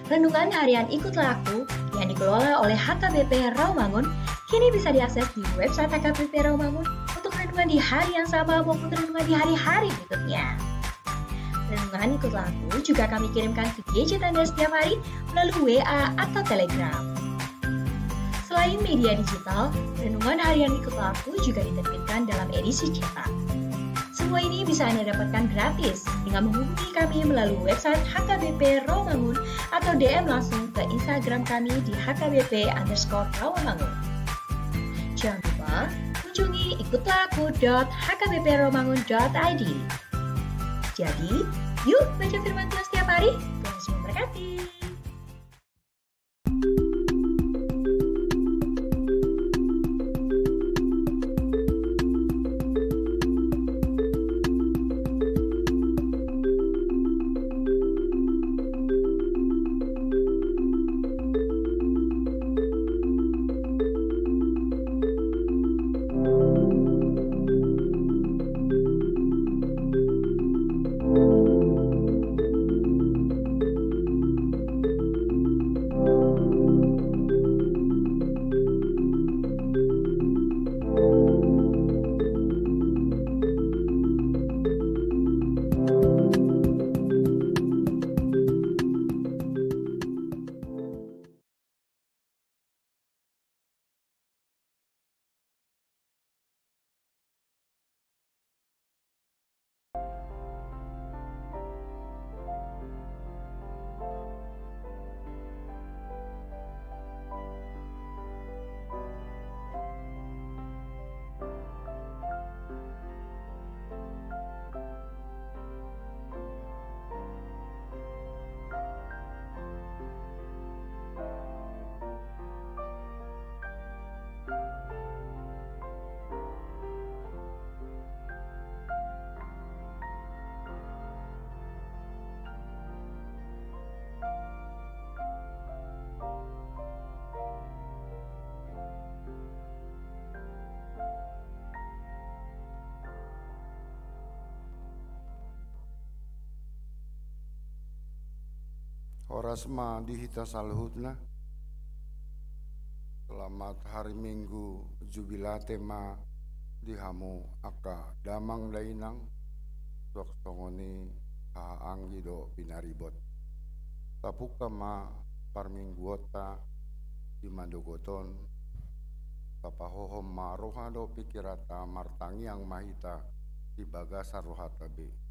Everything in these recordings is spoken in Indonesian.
Renungan harian Ikutlah Aku yang dikelola oleh HKBP Rawamangun kini bisa diakses di website HKBP Rawamangun untuk renungan di hari yang sama maupun renungan di hari-hari berikutnya. Renungan Ikutlah Aku juga kami kirimkan ke gadget Anda setiap hari melalui WA atau Telegram. Selain media digital, renungan harian Ikutlah Aku juga diterbitkan dalam edisi cetak. Semua ini bisa Anda dapatkan gratis dengan menghubungi kami melalui website HKBP Rawamangun atau DM langsung ke Instagram kami di HKBP_Rawamangun. Jangan lupa kunjungi ikutlahku.hkbprawamangun.id. Jadi, yuk baca firman Tuhan setiap hari. Tuhan Yesus memberkati. Orasma dihita salhutna. Selamat hari Minggu jubilate ma dihamu aka damang dainang suak songoni haanggi do pinaribot. Tapuka ma parmingguota di mandogoton tapahohom ma roha do pikirata martangiang mahita di bagasa rohata be.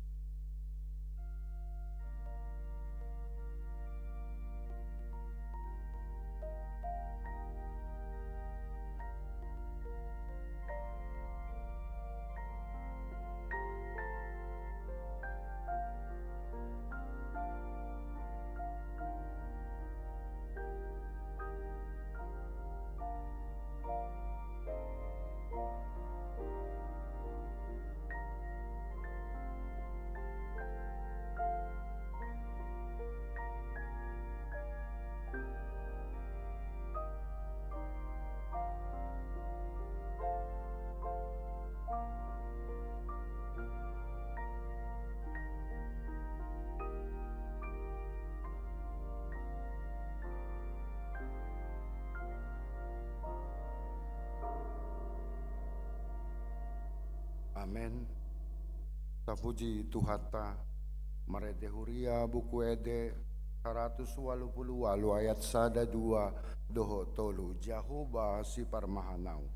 Amen. Tapuji Tuhata Marede Huria buku ede 188 ayat 1 2 doho tolu Jahoba si parmahanau.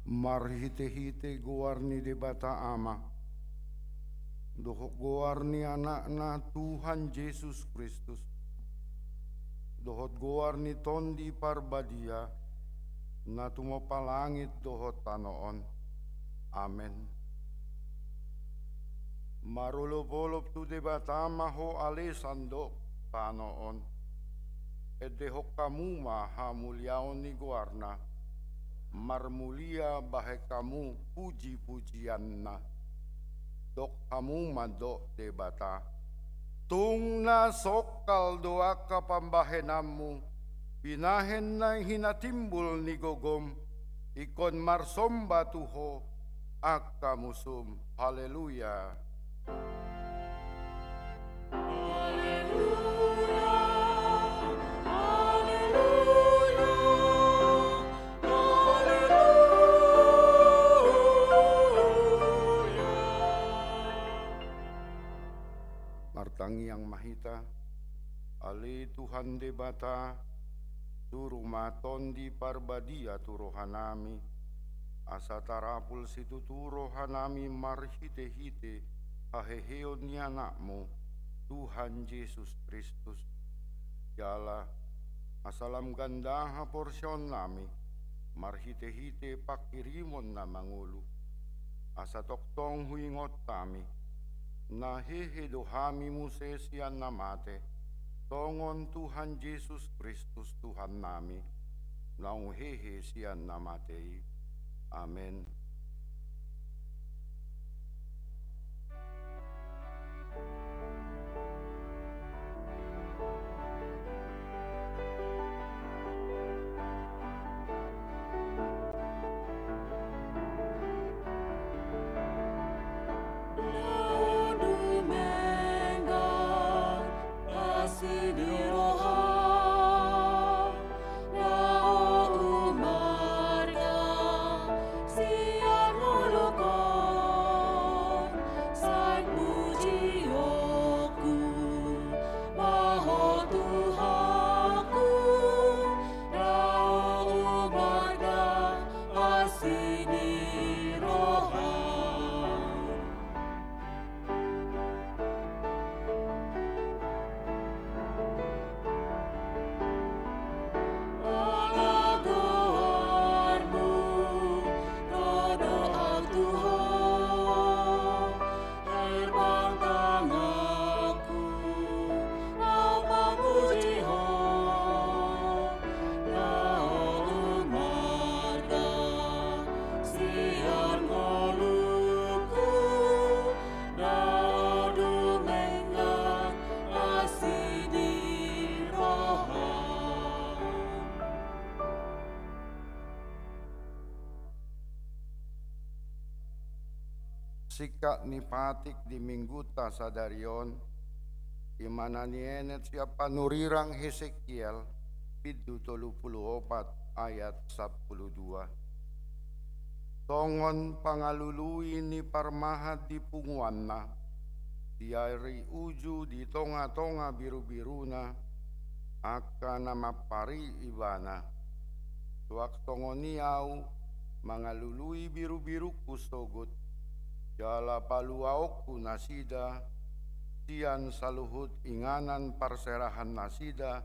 Marhite-hite goarni de bata ama. Dohok goarni anak-na Tuhan Yesus Kristus. Dohot goarni tondi parbadia. Na tumopalangit dohot tanoon. Amen. Marulupolup tu debatama ho alesando tanoon. Edehok kamu maha muliaon ni guarna. Marmulia bahe kamu puji-pujianna. Dok kamu madok debata. Tung na sokal doa kapambahenamu. Binahen na hinatimbul ni gogom. Ikon marsomba tuho. Akamusum. Haleluya. Martangi yang mahita, ali Tuhan debata, turu maton di parbadia turohanami, asa tarapul situ turohanami marhite-hite, haheheon ni anakmu, Tuhan Yesus Kristus. Jala, asalam gandaha porsyon nami, marhite-hite pakirimon na mangulu, asa toktong huingot kami, na hehedohami musesian namate, tongon Tuhan Yesus Kristus Tuhan nami, naung hehe sian namatei. Amen. Sikak ni patik di mingguta sadarion, imana ni enet siapa nurirang Hesekiel, pidu 34 ayat 12. Tongon pangalului ni parmahat di punguanna, diari uju di tonga-tonga biru-biruna, akan nama pari ibana. Tuak tongoniau, mangalului biru-biru kusogut, jala paluaokku nasida, tian saluhut inganan parserahan nasida,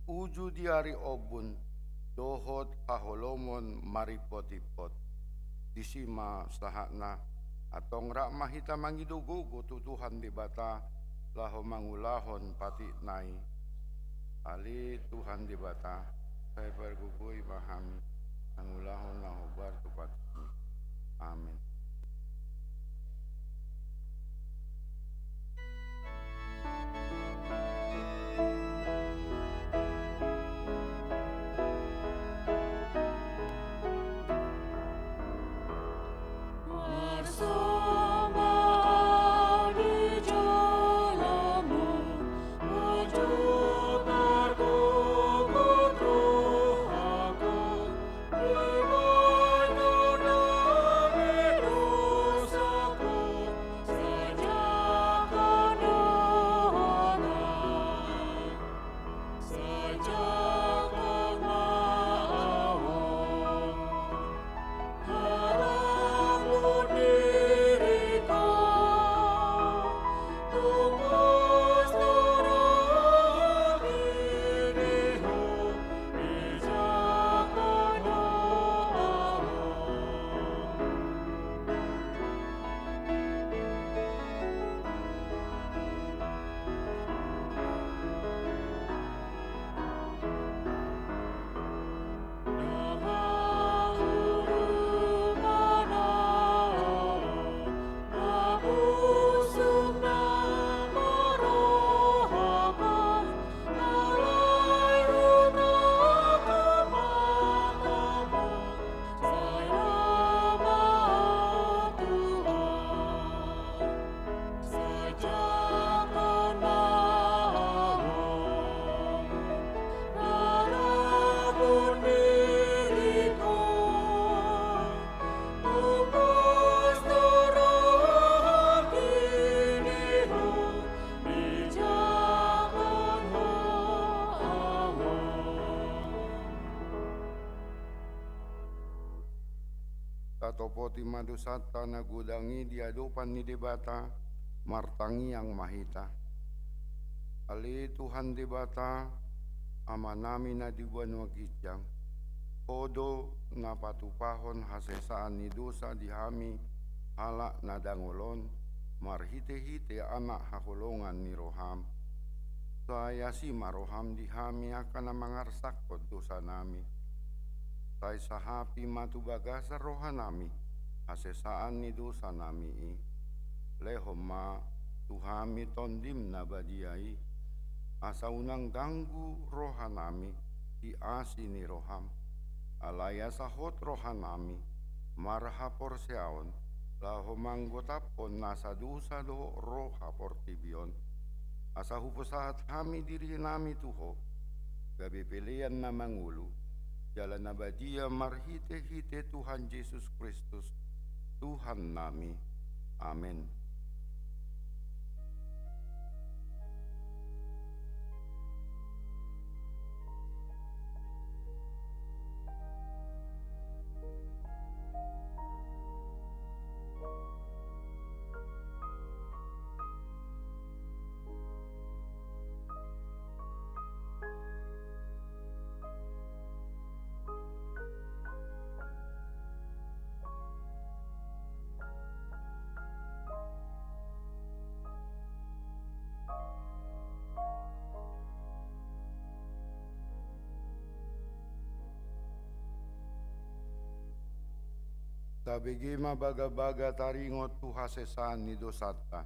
uju diari obun, dohot haholomon maripot-ipot. Disima sahakna, atong rak mahita mangidugugo tutuhan di bata, laho mangulahon pati nai. Ali Tuhan di bata, saya pergugui mahami, mangulahon lahobar tupati. Amin. madusata nagudangi diadupan ni debata martangi yang mahita. Ali Tuhan debata amanami na dibuan wagityang. Odo na patupahon hasesaan ni dosa dihami hala na dangolon marhite-hite anak hakulongan ni roham. Saya si maroham dihami akan mangarsakot dosa nami. Tay sahapi matubagasa rohanami hasesaan ni dosa nami i. Lehoma tuhami tondim na badiai. Asa unang ganggu rohanami di asi ni roham. Alaya sahot rohanami marha porseaon. Lahomang gotapon nasa dosa do roha portibion. Asa hupusahat kami diri nami tuho. Gabi pilihan na mangulu. Jalan nabadia marhite-hite Tuhan Yesus Kristus, Tuhan nami. Amin. Tabigima baga-baga taringot tu hasesan ni dosata.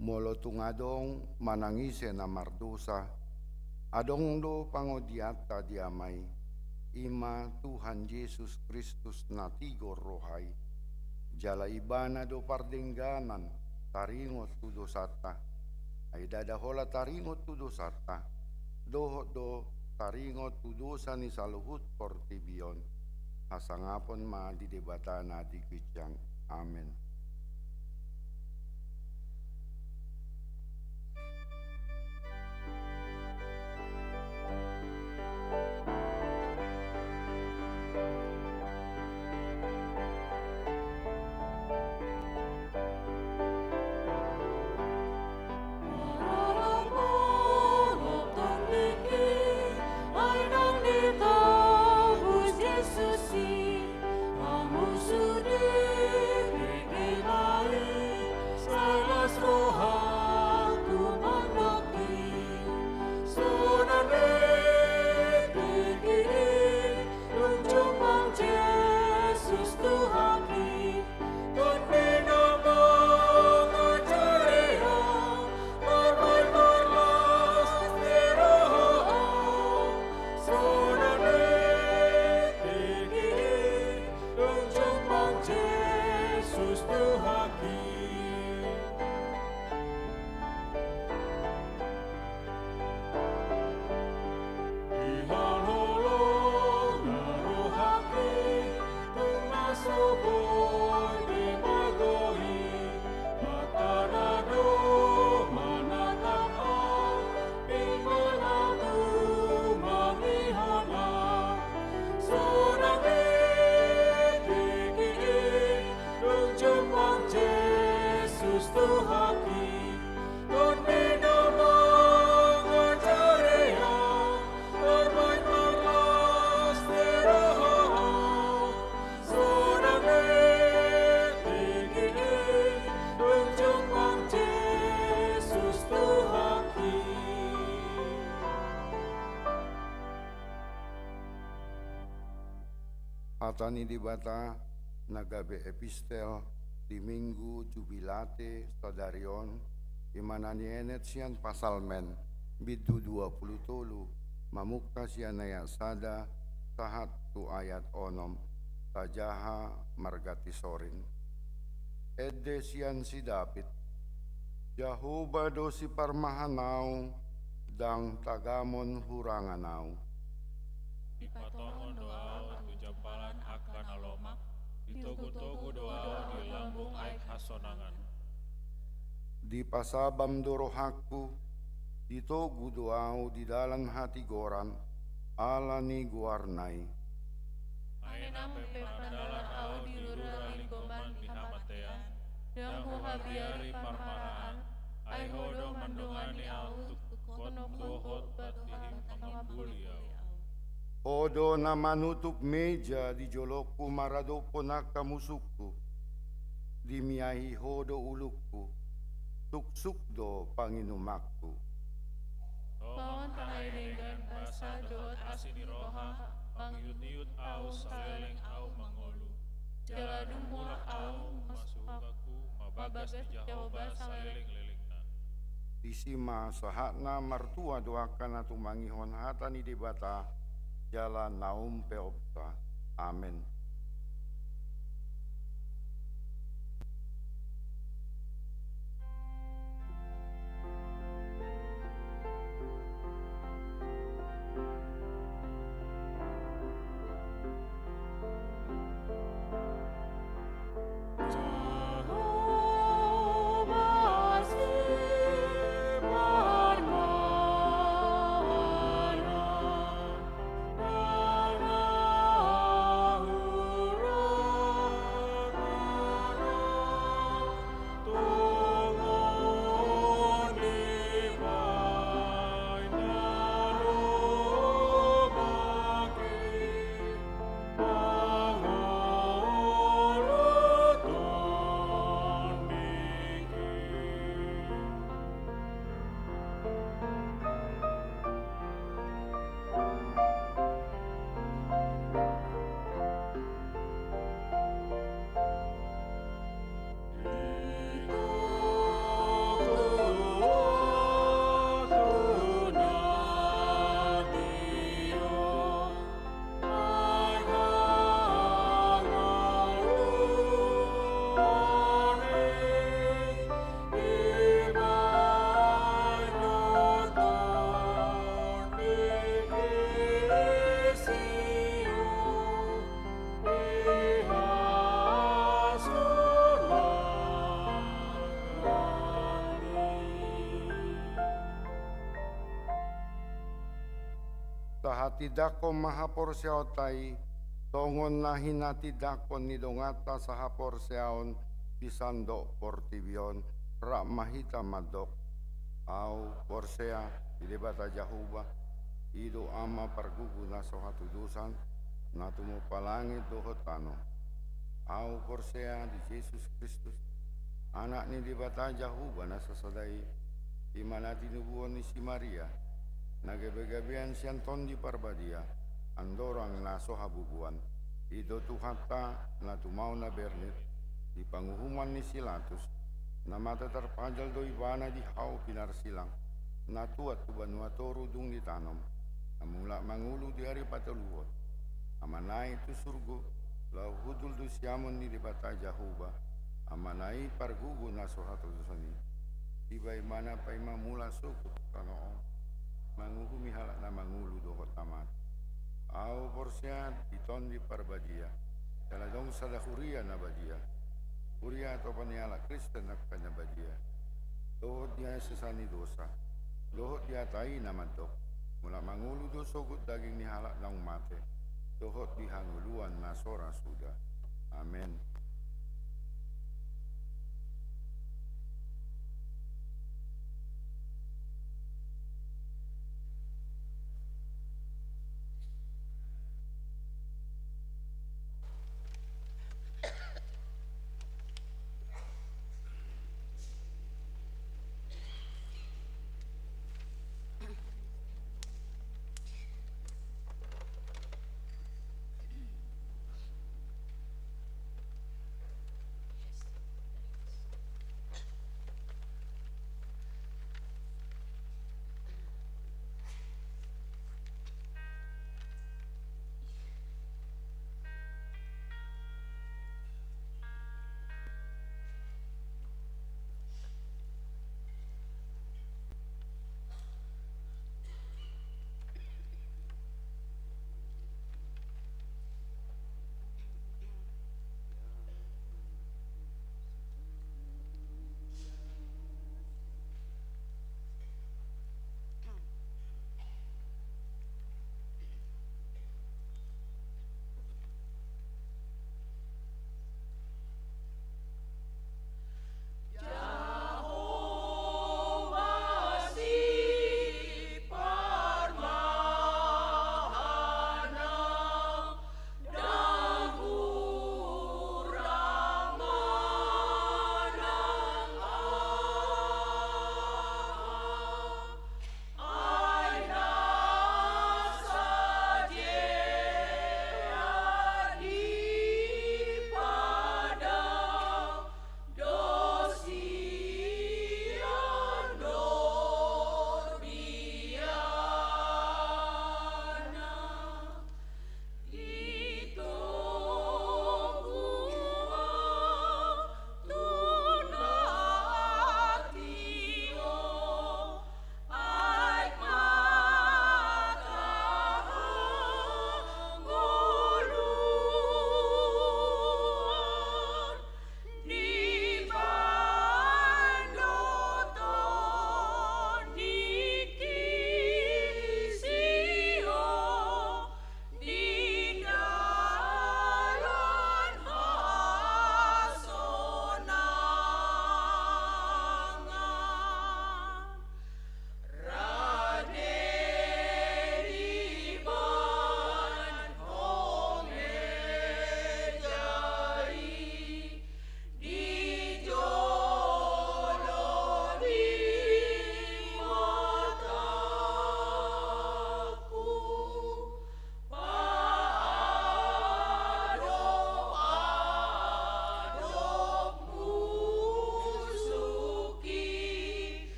Molo tungadong manangise na mardosa. Adong do pangodiata diamay. Ima Tuhan Yesus Kristus na tigor rohay. Jala ibana do pardengganan taringot tu dosata. Ay dadahola taringot tu dosata. Doho do taringot tu dosa ni saluhut portibion. Asangapon ma di debata na di kityang. Amen. Atani dibata nagabe epistel di minggu jubilate stadarion imananyenet sian pasalmen bidu 20 mamukta sian naya sada sahat tu ayat onom tajaha margati sorin edde sian si David Jahuba do si parmahanau dang tagamon huranganau Ipatongon doa tu jampalan akan alomak, ditogu-togu doa di lambung aik hasonangan. Di pasabam dorohaku, ditogu doau di dalam hati goran, alani guarnai. Aina pemandalan au di lurang biari parmaraan, ai hodo mandongani au dohot batihim pangambuli au. Odo na manutup meja di jolokku maradopo nakamusukku. Dimiahi hodo ulukku. Tuksukdo panginumakku. Tongon tangai dengan basa dohot asini roha, pangyut-yut au saleleng au mangolu. Jaladung mulak au masukaku, mabagas di Jahoba saleleng-lelengna. Disima sahatna martua doakan atu mangihon hatani debata jalan naum peopta. Amin. Tidako mahapor seotai, tongon nahina tidakon nidongata sahapor seaon pisando portibion rak mahita madok, au porsea idebata jahuba, ido ama pargugu naso hatudusan, natumu palangit dohotano, au porsea di Yesus Kristus, anak ni debata jahuba nasasadai, di mana tinubuan ni si Maria, nagabegabian sianton di parbadia, andorang naso habubuan, ido tuhata na tumau na bernit, di panguhuman ni silatus, na mata terpajal do ibana di hau pinar silang, na tuat tubanuatoru dung ditanam, namula mangulu di hari pataluot, amanai tu surgo, lau hudul du siamon ni di bata jahuba, amanai pargugu naso hatu dusani, tiba imana paima mula suku tanoo, manguhumi halak na mangulu dohot tamat. Au porsia diton di parbadia. Daladong sada huria na badia. Huria atau paniala Kristen na badia. Dohot dia sesani dosa. Dohot dia tai na mantok. Mula mangulu do sogut daging ni halak na umate. Dohot di hanguluan na sora sudah. Amin.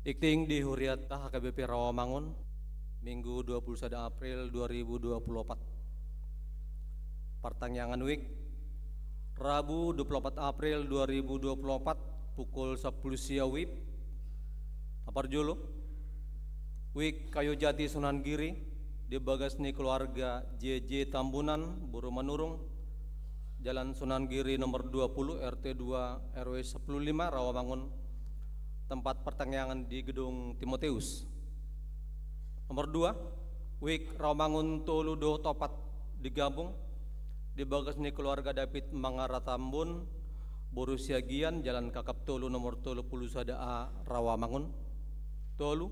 Ikting di Huriata HKBP Rawamangun, Minggu 21 April 2024. Pertanyaan week, Rabu 24 April 2024, pukul 10 siang WIB. Apar julu, week Kayu Jati Sunan Giri, di Bagasni keluarga JJ Tambunan, Buru Manurung, Jalan Sunan Giri nomor 20, RT 2 RW 105, Rawamangun. Tempat pertanyaan di Gedung Timoteus. Nomor 2, Wik Rawamangun Toludo Topat digabung di Bagasni keluarga David Mangara Tambun, Borussia Gian, Jalan Kakap Tolu nomor 30 A Rawamangun. Tolu,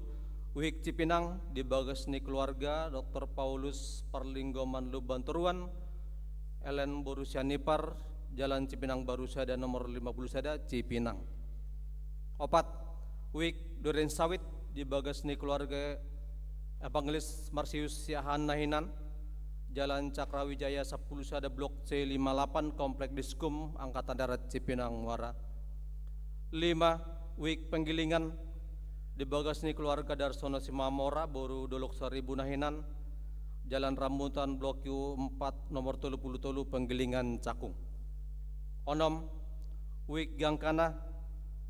Wik Cipinang di Bagasni keluarga Dr. Paulus Perlinggoman Lubanturuan, Ellen Borussia Nipar, Jalan Cipinang Barusada nomor 50 Cipinang. Opat, Wik Duren Sawit di Bagasni keluarga Evangelis Marsius Siahan Nahinan, Jalan Cakrawijaya 10 Blok C58 Komplek Diskum Angkatan Darat Cipinang Muara. 5, Wik Penggilingan di Bagasni keluarga Darsono Simamora, Boru Dolok 1000 Nahinan, Jalan Rambutan Blok Q4 nomor 30 Penggilingan Cakung. 6, Wik Gangkana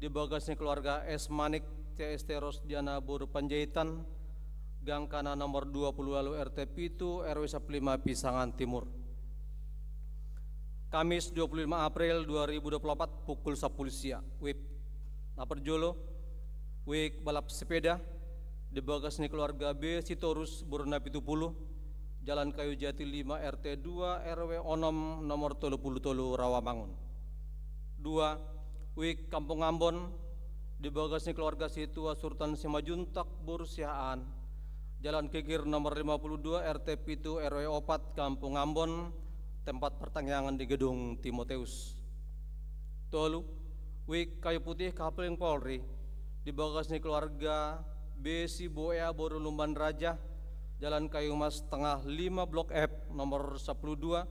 di Bagasni keluarga S. Manik CST Rosdiana Boru Panjaitan, Gangkana nomor 20 lalu RT Pitu RW 15 Pisangan Timur. Kamis 25 April 2024 pukul 10 siang WIB. Napar jolo, WIB balap sepeda di Bagasni keluarga B Sitorus Buruna Pitu Puluh, Jalan Kayu Jati 5 RT 2 RW 6 nomor 30 Rawamangun. 2, Wik Kampung Ambon di Bagasni keluarga Situa Sultan Simajuntak Bursiaan, Jalan Kikir nomor 52 RT Pitu RW 4 Kampung Ambon, tempat pertanyaan di Gedung Timoteus. Tolu, Wik Kayu Putih Kapling Polri di Bagasni keluarga B Siboea Boru Lumban Raja, Jalan Kayu Mas Tengah 5 Blok F nomor 12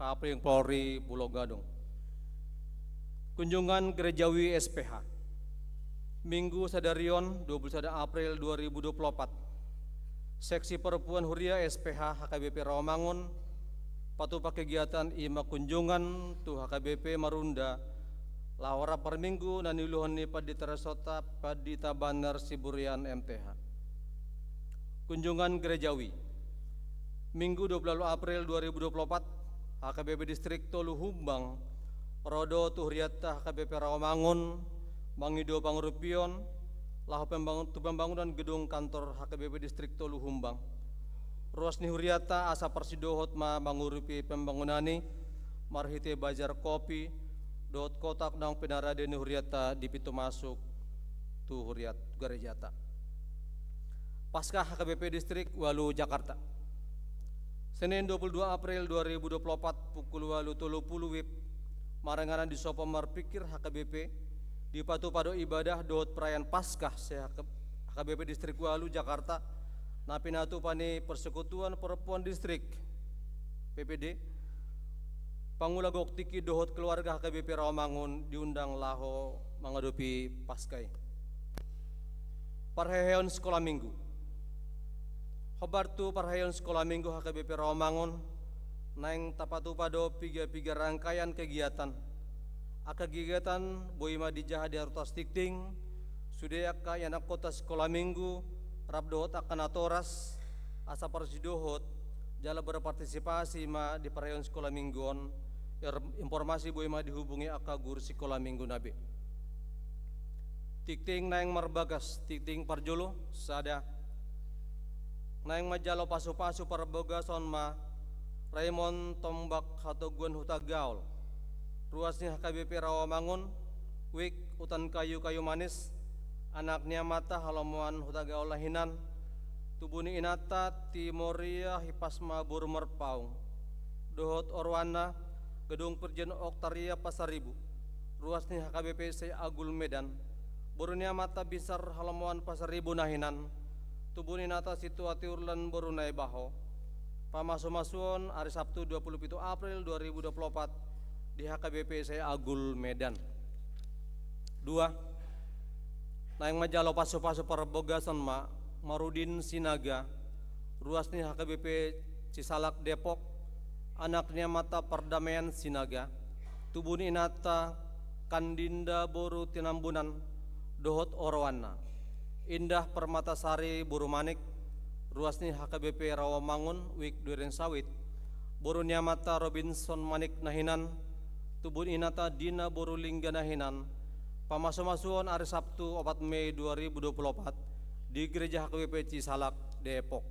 Kapling Polri Pulau Gadung. Kunjungan Gerejawi SPH Minggu Sadarion 21 April 2024. Seksi Perempuan Huria SPH HKBP Rawamangun patupa kegiatan ima kunjungan tu HKBP Marunda lawara per minggu dan iluhani padi teresota padi tabanar Siburian MTH. Kunjungan Gerejawi Minggu 20 April 2024, HKBP Distrik Tolu Humbang Rodo Tuhriata HKBP Rawamangun Mangido Pangurupion Lahu pembangunan gedung kantor HKBP Distrik Tolu Humbang. Ruas Nihuriata asa persidohot ma mangurupi pembangunani marhite bajar kopi dot kotak nang penarade Nihuriata di pintu masuk tu Huriat Garejata. Pasca HKBP Distrik Walu Jakarta. Senin 22 April 2024 pukul 8.30 WIB. Marenganan di Sopo Marpikir HKBP di Patu Pado Ibadah Dohot Perayaan Paskah HKBP Distrik Walu Jakarta napinatu pani Persekutuan Perempuan Distrik PPD Pangulagok Tiki Dohot keluarga HKBP Rawamangun diundang laho menghadapi Paskai. Parheheon Sekolah Minggu. Khobartu Parheheon Sekolah Minggu HKBP Rawamangun Neng tapatu pado piga rangkaian kegiatan. Aka kegiatan boima dijah di Artas Tikting, sudayaka yanak kota sekolah minggu, rabdohot akan atoras, asa persidohot, jala berpartisipasi ma di perayaan sekolah mingguan, informasi boima dihubungi aka guru sekolah minggu nabi. Tikting neng marbagas, tikting parjolo, sada. Neng majalo pasu-pasu parbogason ma, Raymond Tombak Hatoguan Hutagaul, ruasnya HKBP Rawamangun, Wik Utan Kayu Manis, anaknya mata halamuan Hutagaul Lahinan, tubuni inata Timoria Hipasma Burmerpaung, Dohot Orwana, Gedung Perjen Oktaria Pasaribu, ruasnya HKBP Se Agul Medan, Borunia mata Bisar halamuan Pasaribu Nahinan, tubuni inata Situati Urlan Borunai Baho, Pamaso-masuon hari Sabtu 27 April 2024 di HKBP saya Agul Medan. 2. Naing majalo pasu-pasu perbogasan Marudin Sinaga, ruasni HKBP Cisalak Depok, anaknya mata perdamaian Sinaga, tubun inata Kandinda Boru Tinambunan, Dohot Orwana, Indah Permatasari Burumanik, ruasni HKBP Rawamangun, Wik Duren Sawit, Boru Nyamata Robinson Manik Nahinan, tubun inata Dina Boru Lingga Nahinan, pamasuk-masukan hari Sabtu 4 Mei 2024 di Gereja HKBP Cisalak Depok.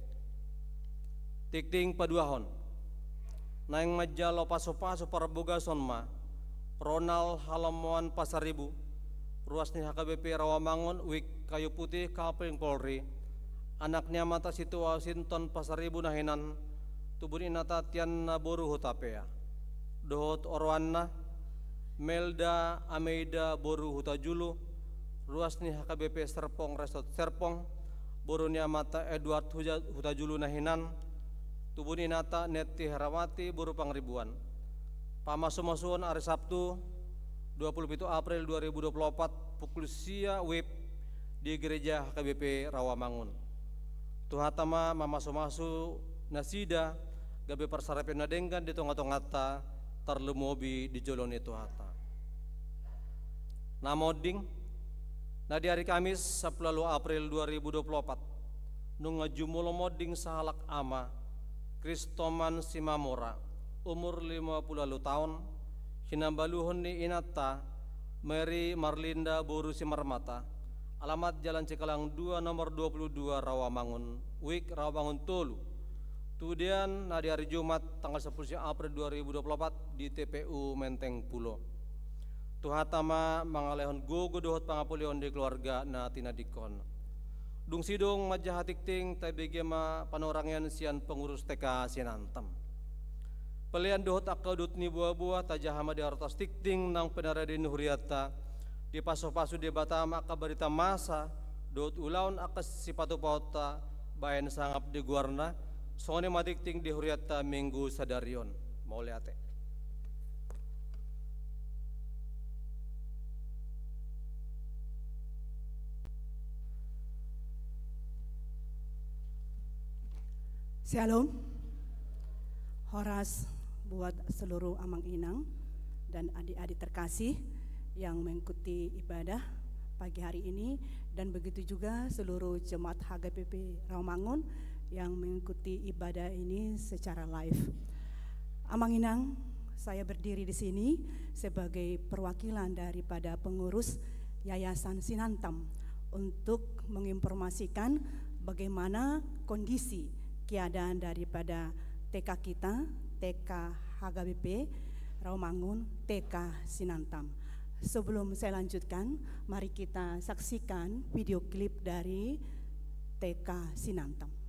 Tikting paduahon. Naing majalo paso-paso parabogason Ronald Halamuan Pasaribu, ruasni HKBP Rawamangun, Wik Kayu Putih Kapling Polri, anaknya mata situ Washington Pasaribu Nahinan, tubun inata Tiana Boru Hutapea, Dohot Orwana, Melda Ameida Boru Hutajulu, ruasni HKBP Serpong Resort Serpong, Borunya mata Edward Hutajulu Nahinan, tubun inata Neti Herawati Boru Pangribuan. Pamasuk-masukan hari Sabtu 27 April 2024 pukul sia WIB di Gereja HKBP Rawamangun. Tuhatama mamasu-masu nasida gabe persarape nadenggan di tonga-tongata terlemobi di jolon itu hata. Namoding na di hari Kamis 10 April 2024 nung ngajumulo moding sahalak ama Kristoman Simamora umur 50 tahun hinambaluhon ni inata Mary Marlinda Boru Simarmata, alamat Jalan Cikalang 2 nomor 22 Rawamangun, Wik Rawamangun Tolu. Kemudian di hari Jumat tanggal 10 April 2024 di TPU Menteng Pulo. Tuhatama mangalehon gogo dohot pangapulion di keluarga na tinadikon. Dung sidong majahatikting tabigema panorangyan sian pengurus TK Sinantem. Pelian dohot akadut ni buah-buah tajahama di hartas tikting nang penaradin huriata di paso-paso di batama kabarita masa dohot ulaun akas sipatu pauta bayan sangap di guarna sone madikting di huriata minggu sadarion mau liate. Shalom, Horas buat seluruh amang inang dan adik-adik terkasih yang mengikuti ibadah pagi hari ini, dan begitu juga seluruh jemaat HKBP Rawamangun yang mengikuti ibadah ini secara live. Amang inang, saya berdiri di sini sebagai perwakilan daripada pengurus Yayasan Sinantem untuk menginformasikan bagaimana kondisi keadaan daripada TK kita, TK HKBP Rawamangun, TK Sinantem. Sebelum saya lanjutkan, mari kita saksikan video klip dari TK Sinantem.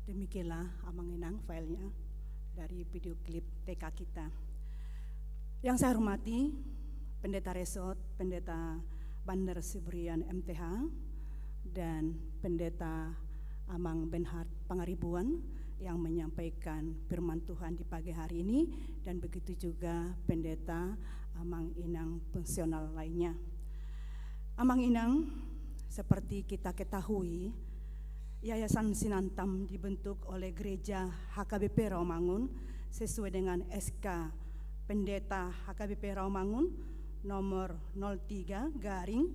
Demikianlah Amang Inang filenya dari video klip TK kita. Yang saya hormati Pendeta Resot, Pendeta Bandar Sibrian MTH, dan Pendeta Amang Benhard Pangaribuan yang menyampaikan firman Tuhan di pagi hari ini, dan begitu juga Pendeta Amang Inang fungsional lainnya. Amang Inang, seperti kita ketahui, Yayasan Sinantam dibentuk oleh Gereja HKBP Rawamangun sesuai dengan SK Pendeta HKBP Rawamangun nomor 03 garing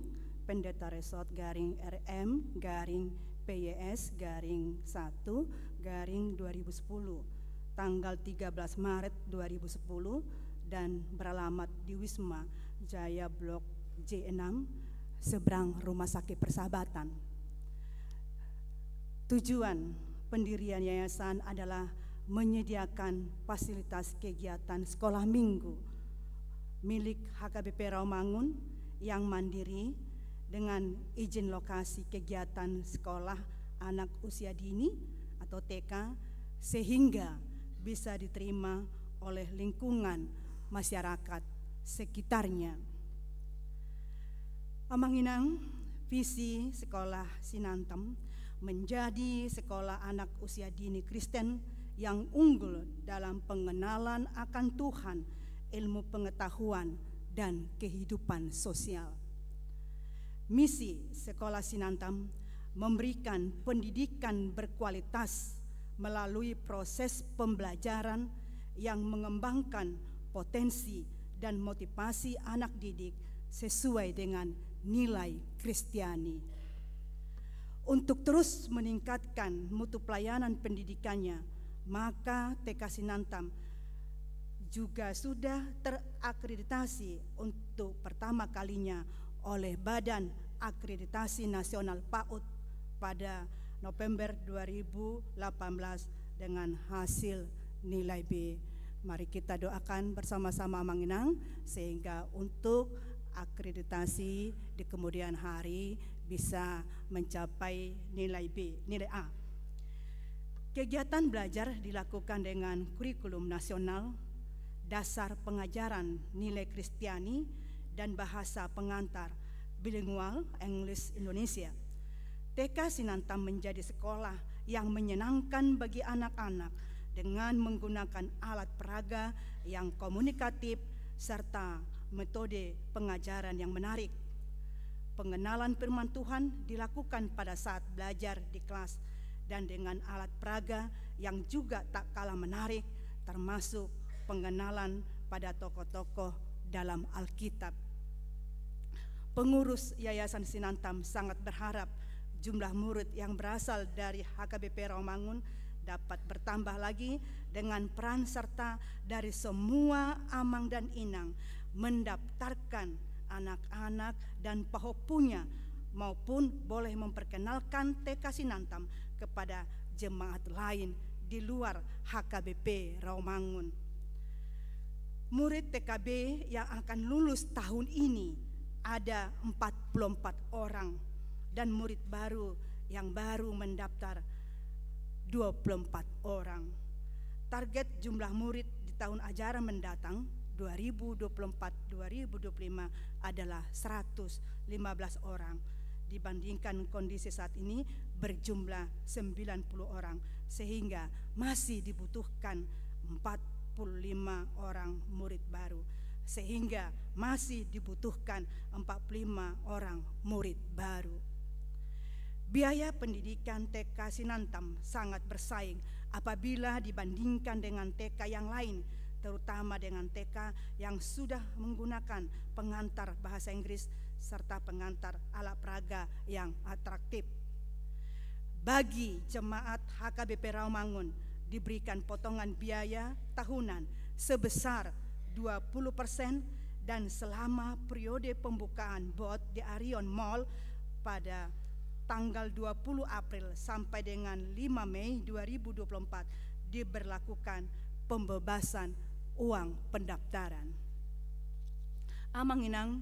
Pendeta Resot garing RM garing PYS garing 1 garing 2010 tanggal 13 Maret 2010 dan beralamat di Wisma Jaya Blok J6 seberang Rumah Sakit Persahabatan. Tujuan pendirian yayasan adalah menyediakan fasilitas kegiatan sekolah minggu milik HKBP Rawamangun yang mandiri dengan izin lokasi kegiatan sekolah anak usia dini atau TK sehingga bisa diterima oleh lingkungan masyarakat sekitarnya. Amang Inang, visi sekolah Sinantam menjadi sekolah anak usia dini Kristen yang unggul dalam pengenalan akan Tuhan, ilmu pengetahuan, dan kehidupan sosial. Misi sekolah Sinantam memberikan pendidikan berkualitas melalui proses pembelajaran yang mengembangkan potensi dan motivasi anak didik sesuai dengan nilai Kristiani. Untuk terus meningkatkan mutu pelayanan pendidikannya, maka TK Sinantam juga sudah terakreditasi untuk pertama kalinya oleh Badan Akreditasi Nasional PAUD pada November 2018 dengan hasil nilai B. Mari kita doakan bersama-sama Amang Inang sehingga untuk akreditasi di kemudian hari bisa mencapai nilai B, nilai A. Kegiatan belajar dilakukan dengan kurikulum nasional, dasar pengajaran nilai Kristiani, dan bahasa pengantar bilingual English Indonesia. TK Sinantam menjadi sekolah yang menyenangkan bagi anak-anak dengan menggunakan alat peraga yang komunikatif serta metode pengajaran yang menarik. Pengenalan firman Tuhan dilakukan pada saat belajar di kelas dan dengan alat peraga yang juga tak kalah menarik, termasuk pengenalan pada tokoh-tokoh dalam Alkitab. Pengurus Yayasan Sinantam sangat berharap jumlah murid yang berasal dari HKBP Rawamangun dapat bertambah lagi dengan peran serta dari semua amang dan inang mendaftarkan anak-anak dan pahopunya maupun boleh memperkenalkan TK Sinantam kepada jemaat lain di luar HKBP Rawamangun. Murid TKB yang akan lulus tahun ini ada 44 orang dan murid baru yang baru mendaftar 24 orang. Target jumlah murid di tahun ajaran mendatang 2024-2025 adalah 115 orang. Dibandingkan kondisi saat ini berjumlah 90 orang, sehingga masih dibutuhkan 45 orang murid baru, sehingga masih dibutuhkan 45 orang murid baru. Biaya pendidikan TK Sinantam sangat bersaing apabila dibandingkan dengan TK yang lain, terutama dengan TK yang sudah menggunakan pengantar bahasa Inggris serta pengantar alat peraga yang atraktif. Bagi jemaat HKBP Rawamangun diberikan potongan biaya tahunan sebesar 20% dan selama periode pembukaan BOT di Arion Mall pada tanggal 20 April sampai dengan 5 Mei 2024 diberlakukan pembebasan uang pendaftaran. Amang Inang,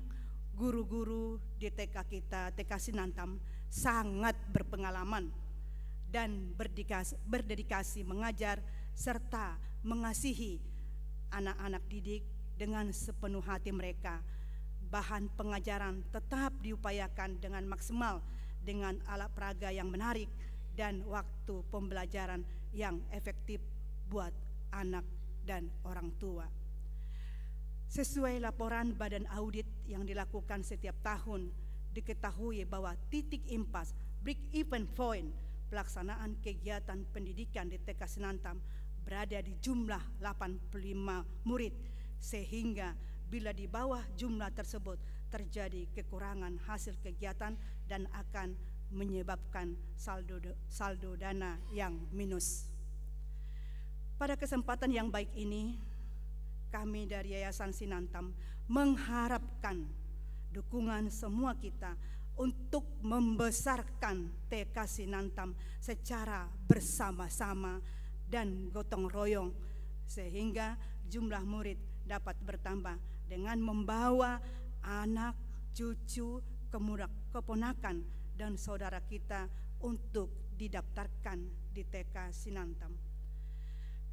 guru-guru di TK kita, TK Sinantam, sangat berpengalaman dan berdedikasi mengajar serta mengasihi anak-anak didik dengan sepenuh hati mereka. Bahan pengajaran tetap diupayakan dengan maksimal dengan alat peraga yang menarik dan waktu pembelajaran yang efektif buat anak dan orang tua. Sesuai laporan Badan Audit yang dilakukan setiap tahun, diketahui bahwa titik impas break-even point pelaksanaan kegiatan pendidikan di TK Sinantam berada di jumlah 85 murid, sehingga bila di bawah jumlah tersebut terjadi kekurangan hasil kegiatan dan akan menyebabkan saldo dana yang minus. Pada kesempatan yang baik ini, kami dari Yayasan Sinantam mengharapkan dukungan semua kita untuk membesarkan TK Sinantam secara bersama-sama dan gotong royong, sehingga jumlah murid dapat bertambah dengan membawa anak, cucu, keponakan, dan saudara kita untuk didaftarkan di TK Sinantam.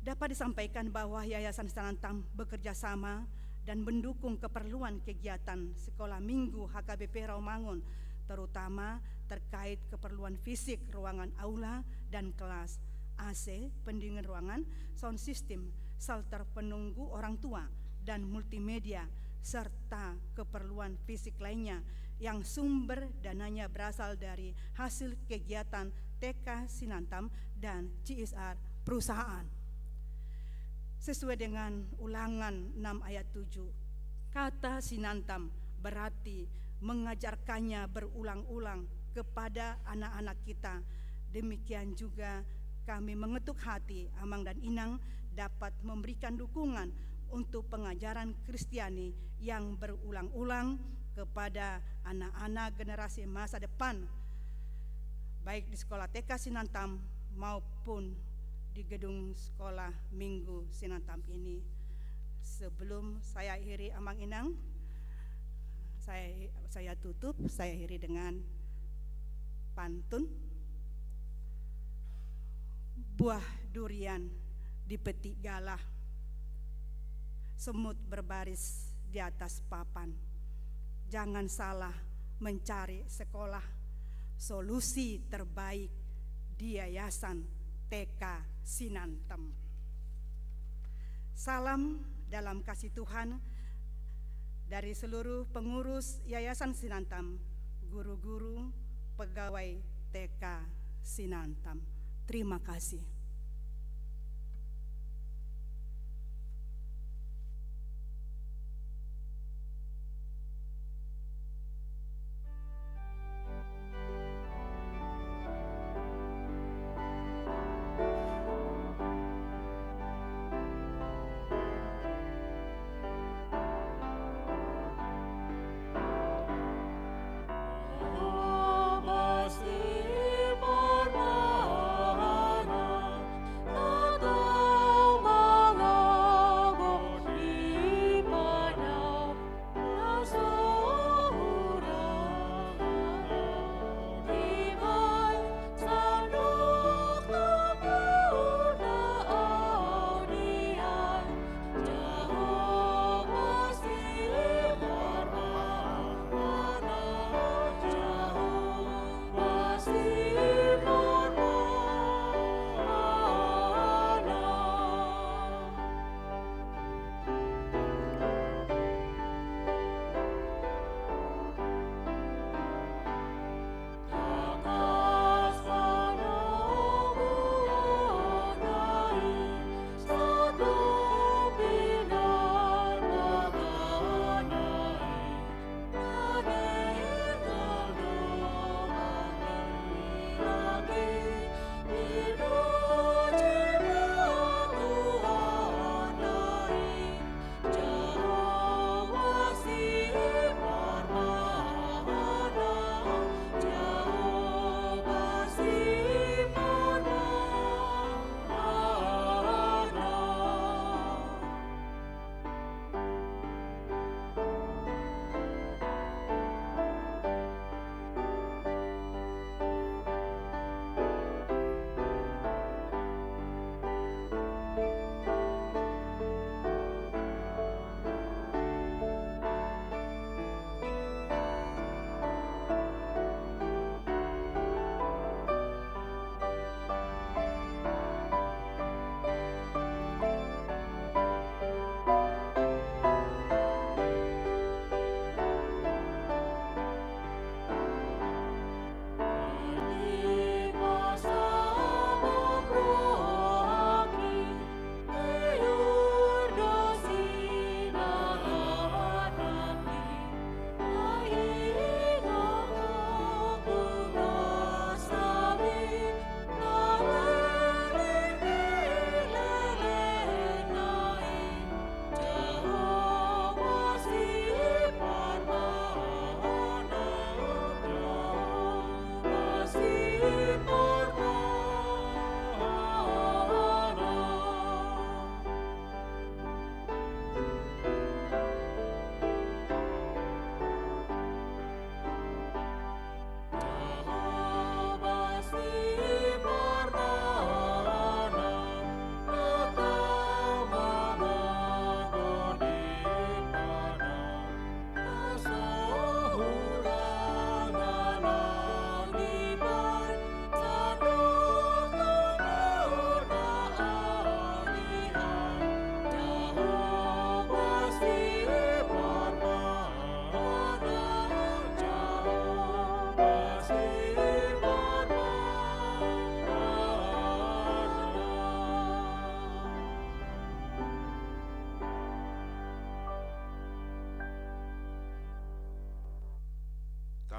Dapat disampaikan bahwa Yayasan Sinantam bekerja sama dan mendukung keperluan kegiatan sekolah minggu HKBP Rawamangun, terutama terkait keperluan fisik ruangan aula dan kelas, AC, pendingin ruangan, sound system, shelter penunggu orang tua, dan multimedia, serta keperluan fisik lainnya yang sumber dananya berasal dari hasil kegiatan TK Sinantam dan CSR perusahaan. Sesuai dengan ulangan 6 ayat 7, kata Sinantam berarti mengajarkannya berulang-ulang kepada anak-anak kita. Demikian juga kami mengetuk hati Amang dan Inang dapat memberikan dukungan untuk pengajaran Kristiani yang berulang-ulang kepada anak-anak generasi masa depan, baik di sekolah TK Sinantam maupun di gedung sekolah minggu Sinantam ini. Sebelum saya akhiri Amang Inang, saya tutup, saya akhiri dengan pantun. Buah durian dipetik galah, semut berbaris di atas papan. Jangan salah mencari sekolah, solusi terbaik di Yayasan TK Sinantam. Salam dalam kasih Tuhan dari seluruh pengurus Yayasan Sinantam, guru-guru, pegawai TK Sinantam. Terima kasih. Pasti permana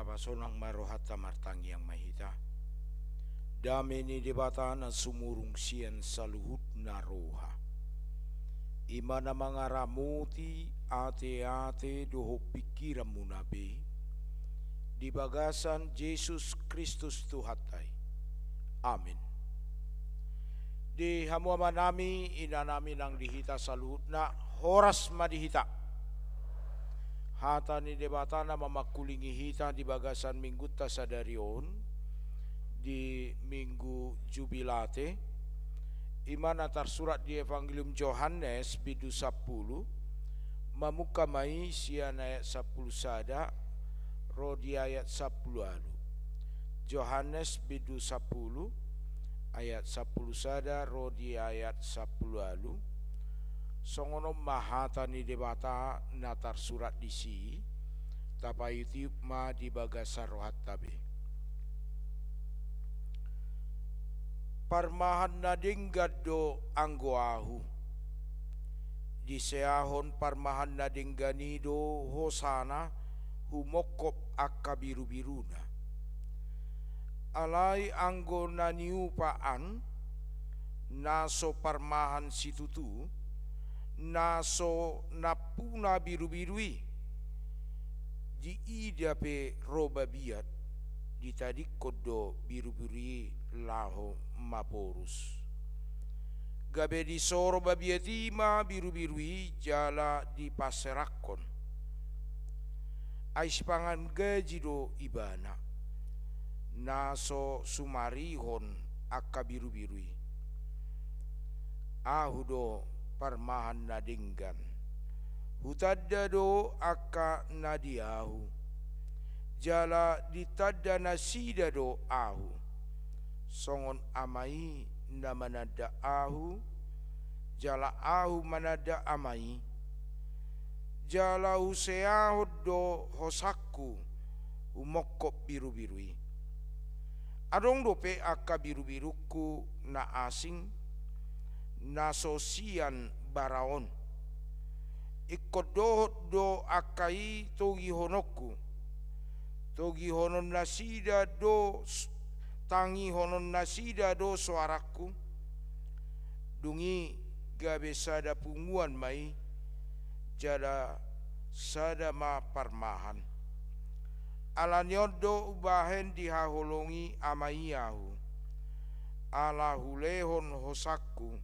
Bapa sonang marohata martang yang mahita. Dameni debata na sumurung sian saluhut naroha. Imana mangaramuti ate-ate doho pikiran munabe. Di bagasan Yesus Kristus Tuhatai. Amin. Di hamuama nami ina nami nang dihita saluhut na horas madihita. Hata ni debatana mamakulingi hita di bagasan minggu tasadarion di minggu jubilate imana tersurat di Evangelium Yohanes bidu 10 mamukamai sian ayat 10 sada rodi ayat 10 alu. Yohanes bidu 10 ayat 10 sada rodi ayat 10 alu. Songono mahata ni debata natar surat disi tapayuti ma di bagasar rohat tabe. Parmahan nadinggado anggoahu di seahon parmahan nadingganido hosana humokop akka biru-biruna. Alai anggo naniupaan naso parmahan situtu naso napuna biru-birui di ida pe roba biat di tadi kodo biru-birui laho maporus gabe di soro babiatima biru-birui jala di paserakon aispangan gajido ibana naso sumarihon akka biru-birui ahudo parmahan nadinggan hutadda do akka nadiahu jala ditadda nasida do ahu songon amai na manada ahu jala ahu manada amai jala huseahu do hosakku umokop biru-birui adong dope akka biru-biruku na asing na sosian baraon ikodohot do akai togi honokku togi honon nasida do tangi honon nasida do suaraku dungi gabe sada punguan mai jada sada ma parmahan alanyodo ubahen dihaholongi amaiyahu ala hulehon hosakku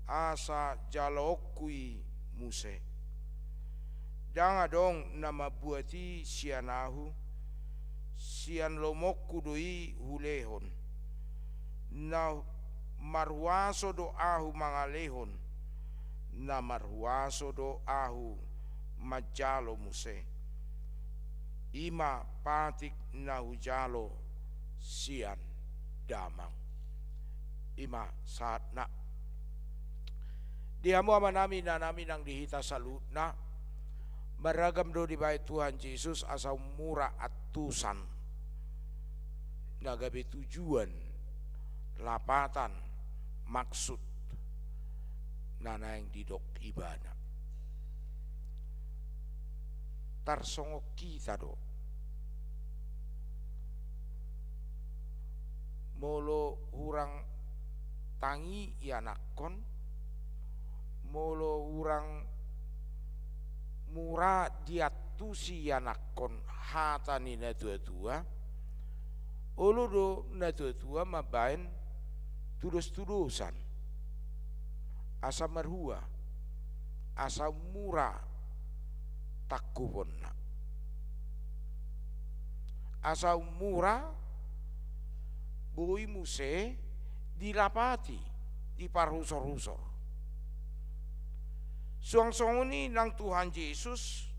asa jalokui muse danga dong nama buati sianahu sian lomokku doi hulehon na marhuaso do ahu mangalehon na marhuaso do ahu majalo muse ima patik na hujalo sian damang ima saat na di hamuama nami na nami nang dihita salut na maragam do di bait Tuhan Yesus asa mura atusan nagabe tujuan lapatan maksud nana yang didok ibadah tarsongok kita do molo hurang tangi yanakon molo urang murah diatusi yanakon hatani na tua-tua ulu do na tua-tua mabain tudus-tudusan asa marhua asa murah takubonna asa murah boi muse dilapati di parhusor-husor suang-suang ini nang Tuhan Yesus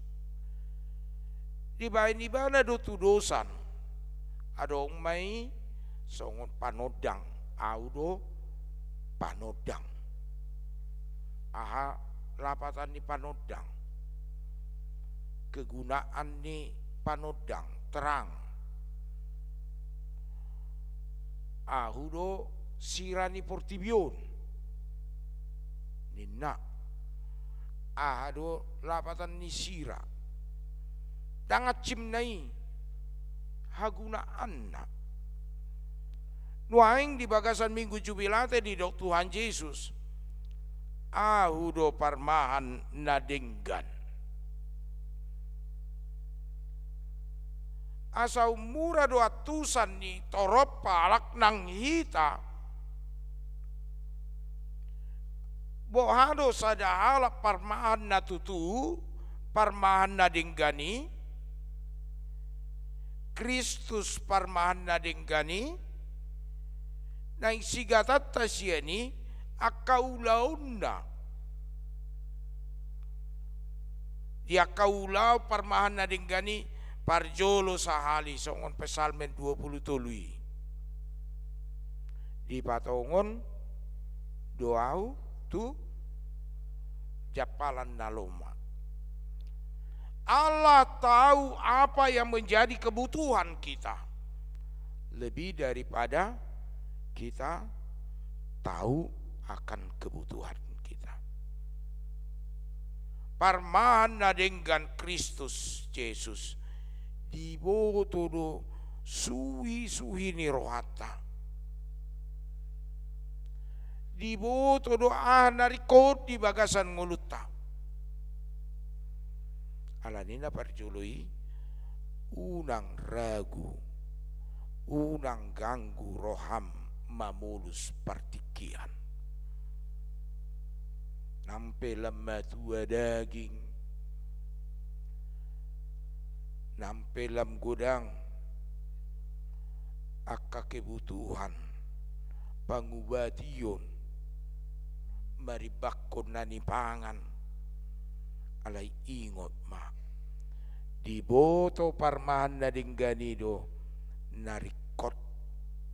dibain ibana do tudosan adong mai songon panodang audo panodang aha lapatan ni panodang kegunaan ni panodang terang ahudo sirani portibion nina ahado lapatan ni sira dangat cimnai haguna anna. Nuaing di bagasan minggu jubilate di dok Tuhan Yesus. Ahudo parmahan nadenggan. Asau mura doa tusan ni torop palak nang hita. Bohado sada halap parmahan na tutu, parmahan na denggani, Kristus parmahan na denggani, nang sigatat tasyani akaulau na. Dia kaulau parmahan na denggani parjolo sahali songon pesalmen 20 tului. Di patongon doau tu japalan naloma. Allah tahu apa yang menjadi kebutuhan kita lebih daripada kita tahu akan kebutuhan kita. Parmana dengan Kristus Yesus dibotodo suhi ni rohata. Diboto doa narikot di bagasan nguluta. Alanina parjului unang ragu, unang ganggu roham mamulus partikian. Nampe lemah tua daging, nampe lam godang, akka kebutuhan pangubation. Maribakon nani pangan alay ingot ma diboto parmahan na dingganido narikot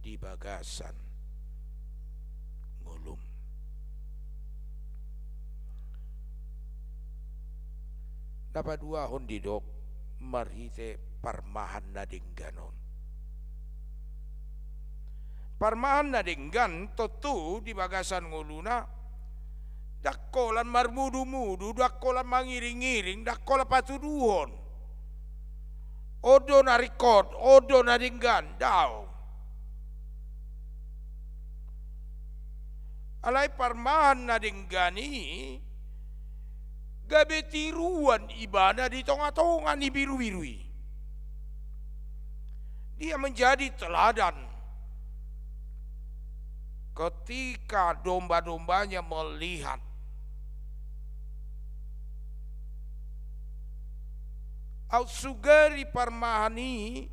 di bagasan ngulum. Dapat dua hondidok marhite parmahan na dingganon. Parmahan na dinggan totu di bagasan nguluna dakolan marmudu-mudu, dakolan mangiring-iring, dakolan patuduhon. Odo narikot, odo naringgan, daw. Alay parmahan nadinggani, gabe tiruan ibadah di tonga-tonga ni biru-birui. Dia menjadi teladan. Ketika domba-dombanya melihat Sugari parmahani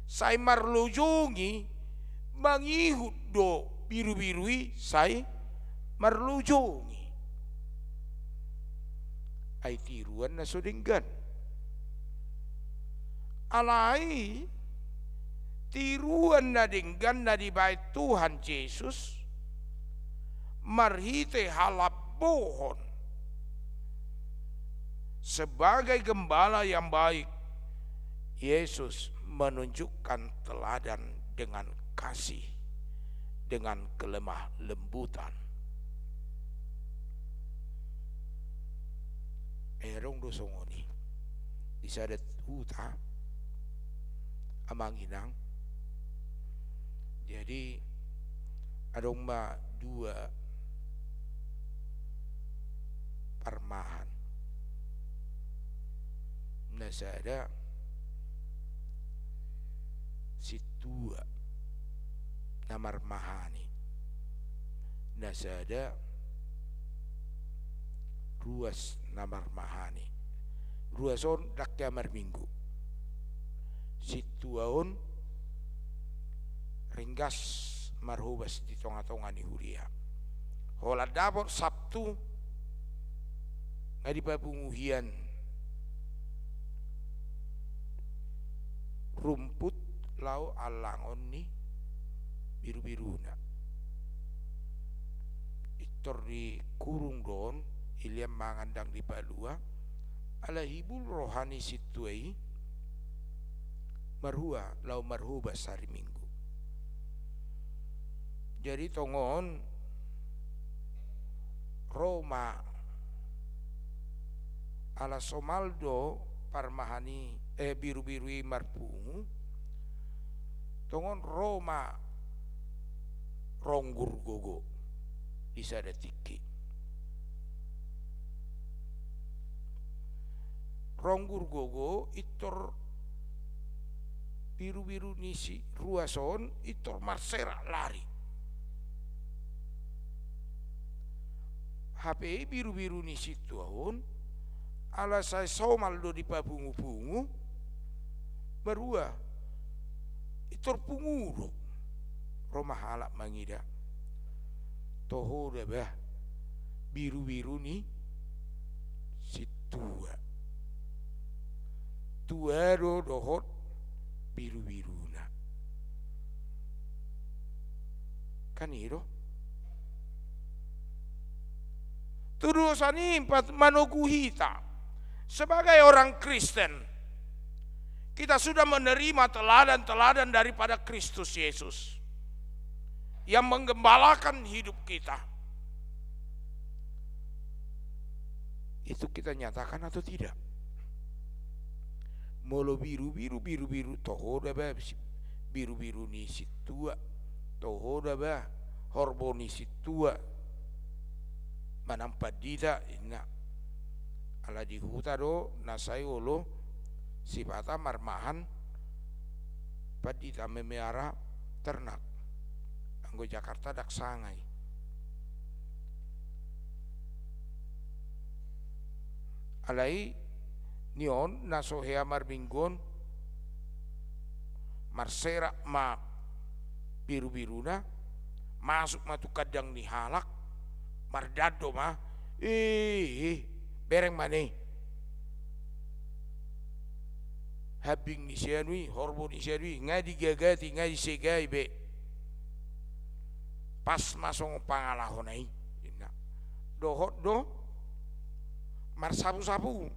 say marlujungi mangihut do biru-birui say marlujungi ay tiruan na sudinggan alay tiruan na dinggan na di bait Tuhan Yesus marhite halap bohon. Sebagai gembala yang baik, Yesus menunjukkan teladan dengan kasih, dengan kelemah lembutan. Erong dosongoni, isadat huta, amang inang. Jadi adong ma dua parmahan. Nasada situa namar mahani nasada ruas namar mahani ruason dakya marminggu situaon ringgas marhubas di tonga-tonga ni huria hola dapot Sabtu ngadi papunguhian rumput lau alangon ni biru-biruna itor di kurung don iliam mangandang di palua ala hibul rohani situai marhua lau marhuba sari minggu. Jadi tongon Roma ala somaldo parmahani biru-birui marpungu tongon Roma ronggur gogo isa detiki ronggur gogo itor biru-biru nisi ruason itor marsera lari HP biru-biru nisi tuahun ala saya somaldo di pabungu-bungu berua itor punguro Roma halak mangida toho bah biru-biru ni si tua dohot biru-biruna kan iro tudusan impat manoguhita sebagai orang Kristen kita sudah menerima teladan-teladan daripada Kristus Yesus yang menggembalakan hidup kita. Itu kita nyatakan atau tidak? Molo biru tohoda ba biru ni situa tohoda ba horbo ni situa manampa dida inna ala di huta do nasai olo sifata marmahan padita memelihara ternak anggo Jakarta dak sangai alai nion nasohea marbinggon marsera ma biru-biruna masuk matu kadang ni halak mardado mah bereng maneh habing ni sianui horbo ni sianui ngadi gagati ngadi segai be pas masong pangalahonai inna dohot do marsabu-sabu.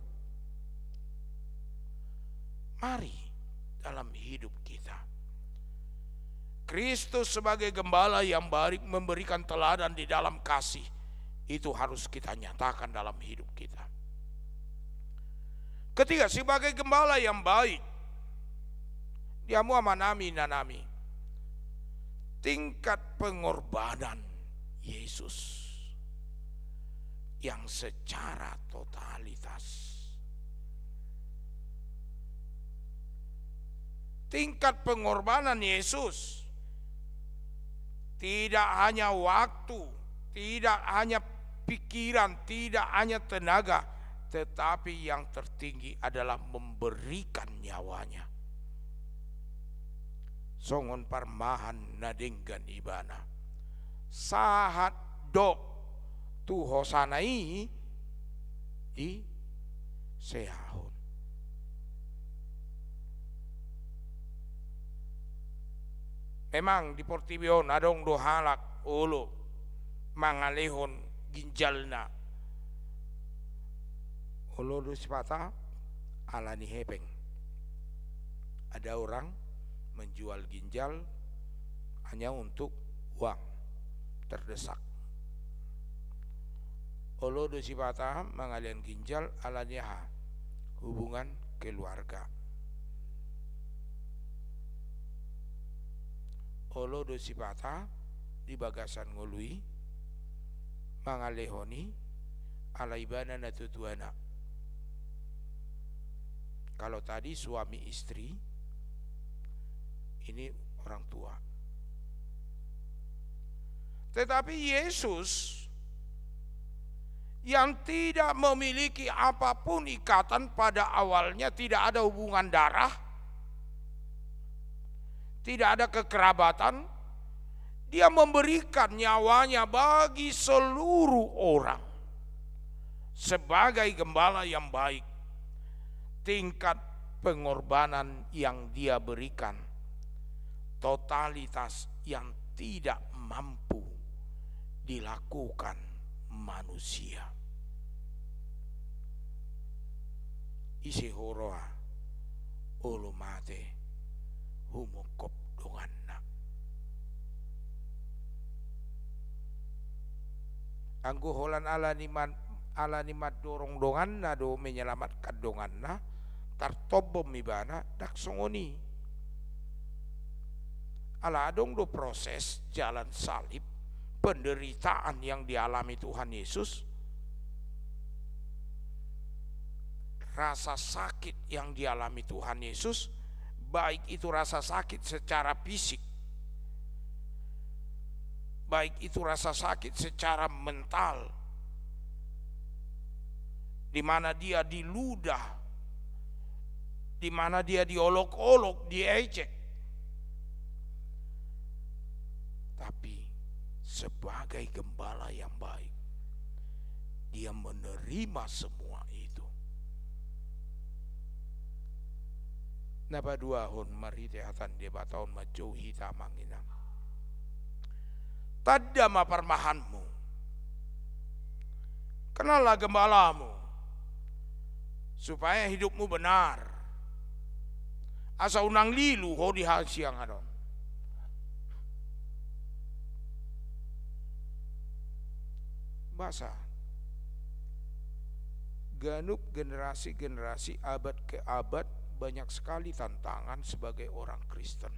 Mari dalam hidup kita Kristus sebagai gembala yang baik memberikan teladan di dalam kasih itu harus kita nyatakan dalam hidup kita. Ketiga, sebagai gembala yang baik dia mau manami nanami tingkat pengorbanan Yesus yang secara totalitas. Tingkat pengorbanan Yesus tidak hanya waktu, tidak hanya pikiran, tidak hanya tenaga, tetapi yang tertinggi adalah memberikan nyawanya. Songon parmahan nadenggan ibana sahat do tu hosanai di sehahun. Memang di Portibion adong do halak ulo mangalehon ginjalna ulo do sipata alani hepeng. Ada orang menjual ginjal hanya untuk uang terdesak. Ulo do sipata mangalian ginjal alani hubungan keluarga. Olo do sipata di bagasan ngului mangalehoni alaibana na tutuana. Kalau tadi suami istri, ini orang tua. Tetapi Yesus yang tidak memiliki apapun ikatan pada awalnya, tidak ada hubungan darah, tidak ada kekerabatan, dia memberikan nyawanya bagi seluruh orang sebagai gembala yang baik. Tingkat pengorbanan yang dia berikan, totalitas yang tidak mampu dilakukan manusia. Isi horoa ulu mate humokop donganna. Anggo holan ala nimat dorong donganna do menyelamatkan donganna tartobom ibana dak songoni. Ala dong do proses jalan salib, penderitaan yang dialami Tuhan Yesus, rasa sakit yang dialami Tuhan Yesus, baik itu rasa sakit secara fisik, baik itu rasa sakit secara mental, di mana dia diludah, di mana dia diolok-olok, diejek. Tapi sebagai gembala yang baik, dia menerima semua itu. Napa dua hon mari tehatan dia bataon majauhi tamanginang. Tadama parmahanmu, kenallah gembalamu, supaya hidupmu benar. Asa unang lilu ho di hal siang adon. Bahasa ganup generasi-generasi, abad ke abad, banyak sekali tantangan sebagai orang Kristen.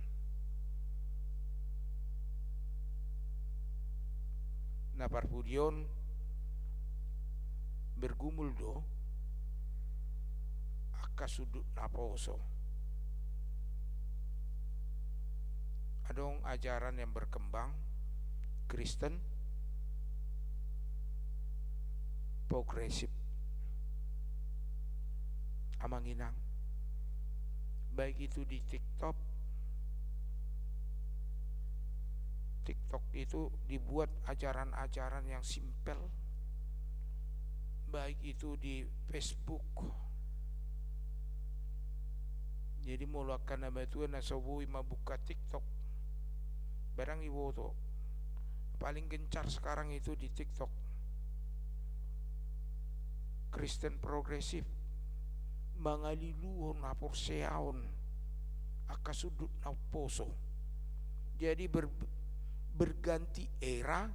Nah parpudion bergumul do aka sudut naposo. Adong ajaran yang berkembang Kristen progresif amanginang, baik itu di TikTok itu dibuat ajaran-ajaran yang simpel, baik itu di Facebook. Jadi mulakan nama itu nasobui mabuka TikTok barang iwo to paling gencar sekarang itu di TikTok. Kristen progresif mangaliluhon aporseaon akasudut naposo. Jadi berganti era,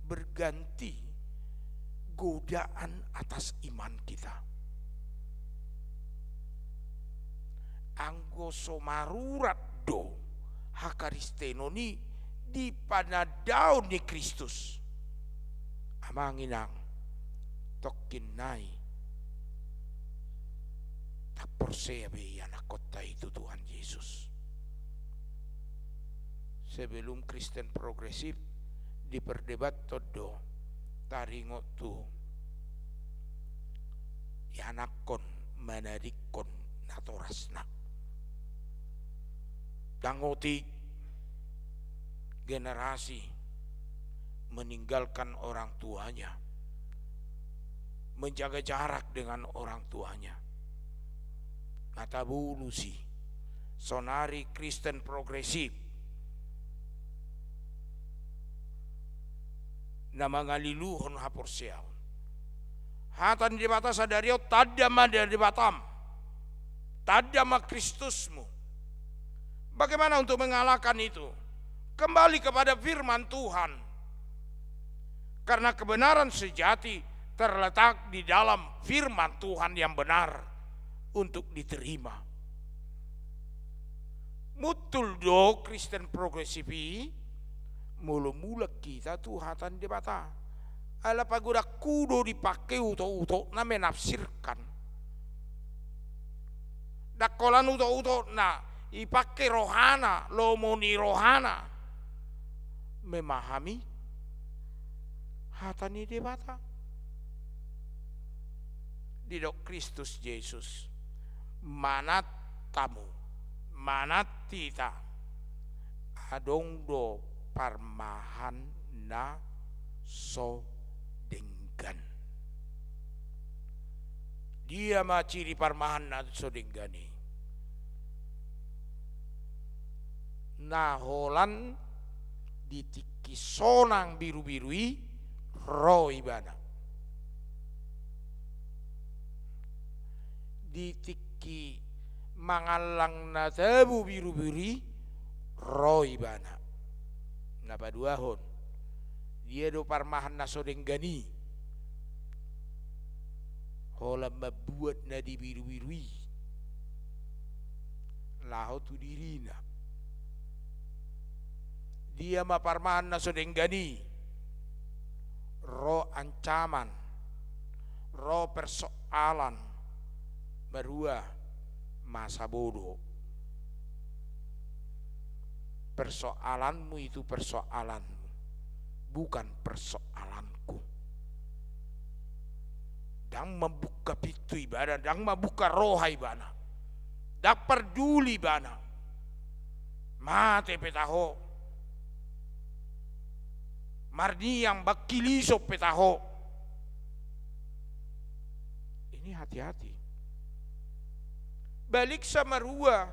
berganti godaan atas iman kita. Anggo somarurat do hakaristenoni di panadaon ni Kristus. Amanginang tokin nai tak persea be anak kota itu Tuhan Yesus. Sebelum Kristen progresif diperdebat todo taringot tu yanakon manadikon natorasna dangoti generasi meninggalkan orang tuanya, menjaga jarak dengan orang tuanya. Natabulusi sonari Kristen progresif na mangaliluhon haporsiaon. Hatan di batas adario tadama dari batam, tadama Kristusmu. Bagaimana untuk mengalahkan itu? Kembali kepada firman Tuhan. Karena kebenaran sejati terletak di dalam firman Tuhan yang benar untuk diterima. Mutul do Kristen progresifi mula-mula kita Tuhatan di bata. Ala pagoda kudo dipakai uto-uto na menafsirkan. Dakolan uto-uto na ipakai rohana, lomoni rohana. Memahami hatani di bata. Di dok Kristus Yesus manat tamu, manat tita adong do parmahan na so denggan. Dia maciri parmahan na so denggani. Naholan ditiki sonang biru-birui roh ibadah. Ditiki mangalang na tabu biru-biri roh ibadah. Napa dua hon dia do parmahan na sodenggani hola mabuat na di biru-birui laho tu dirina dia maparman na sodenggani, roh ancaman, roh persoalan, berua masa bodoh. Persoalanmu itu persoalanmu, bukan persoalanku. Dang membuka pintu ibadah, dang membuka roh ibadah, dak peduli bana, mate petaho, marni yang bakiliso petaho. Ini hati-hati. Balik sama rua,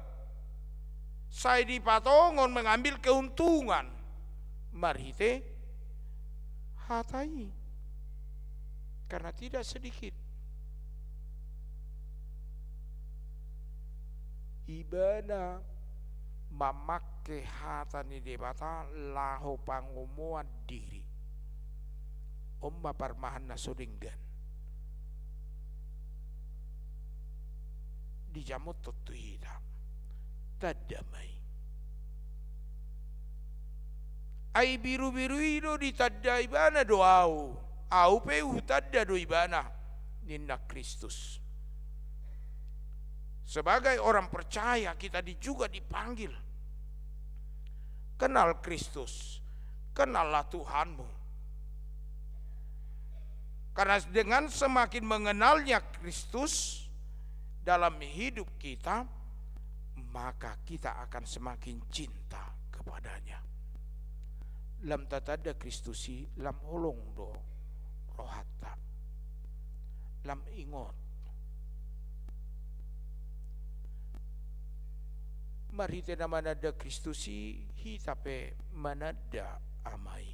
saya di patongon mengambil keuntungan, marite hatai, karena tidak sedikit ibadah memakai hatani debata laho pangomoan diri omba parmahan nasodenggan dijamut totu hitam tadamai ai biru-biru itu ditadai bana doau au peu tadda do ibana ninna Kristus. Sebagai orang percaya kita juga dipanggil kenal Kristus, kenallah Tuhanmu. Karena dengan semakin mengenalnya Kristus dalam hidup kita, maka kita akan semakin cinta kepadanya. Lam tatada Kristusi lam holong do rohata, lam ingot. Mari tena manada Kristusi hitape manada amai.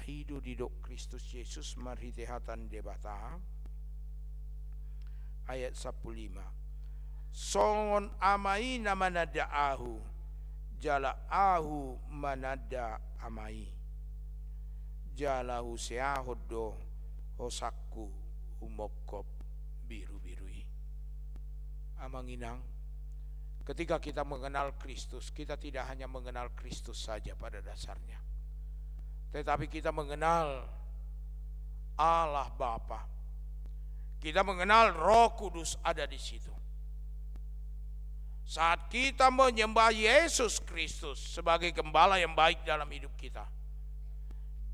Hidu didok Kristus Yesus mari tehatan debata ayat 15. Songon amai na manada ahu, jala ahu manada amai. Jala huseahod do hosakku umokop biru-birui. Amang inang, ketika kita mengenal Kristus, kita tidak hanya mengenal Kristus saja pada dasarnya, tetapi kita mengenal Allah Bapa. Kita mengenal Roh Kudus ada di situ. Saat kita menyembah Yesus Kristus sebagai gembala yang baik dalam hidup kita,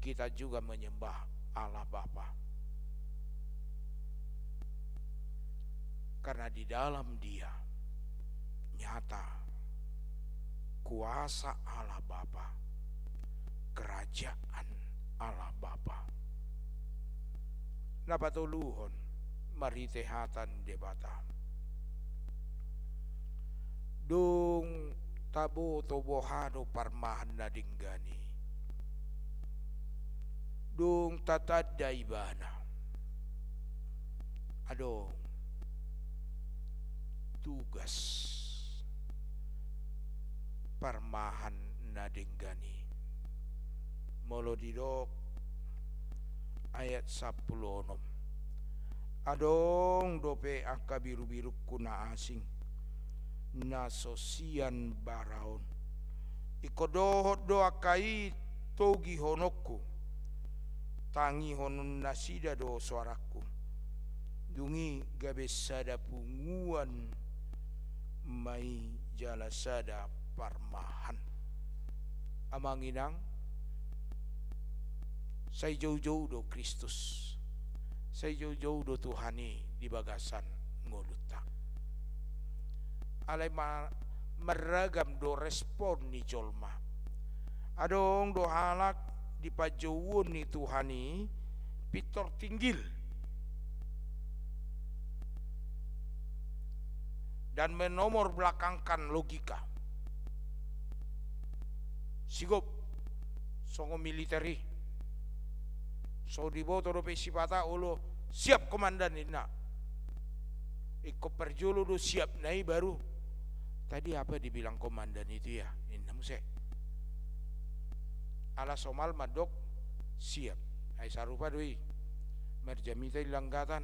kita juga menyembah Allah Bapa. Karena di dalam Dia nyata kuasa Allah Bapa, kerajaan Allah Bapa. Napa tuluhon mari tehatan debata. Dung tabo tobohado parmahan na dinggani. Dung tatadda ibana. Adong tugas parmahan na dinggani. Molo didok ayat 10. Adong dope angka biru-biru kuna asing na sosian baraon ikodohot do akai togi honokku tangi honon nasida do suaraku dungi gabesada punguan mai jalasada parmahan. Amang inang, saya jauh-jauh do Kristus, saya jauh-jauh do Tuhani di bagasan ngoluta. Alai meragam do respon ni jolma. Adong do halak di pajauun ni Tuhani pitor tinggil. Dan menomor belakangkan logika. Sigop songo militeri. So diboto do pesipata ulo siap komandan ina. Iko perjulu do siap nai baru. Tadi apa dibilang komandan itu ya? Inna muse. Ala somal madok siap. Ai sarupa doi. Merjamita ilanggatan.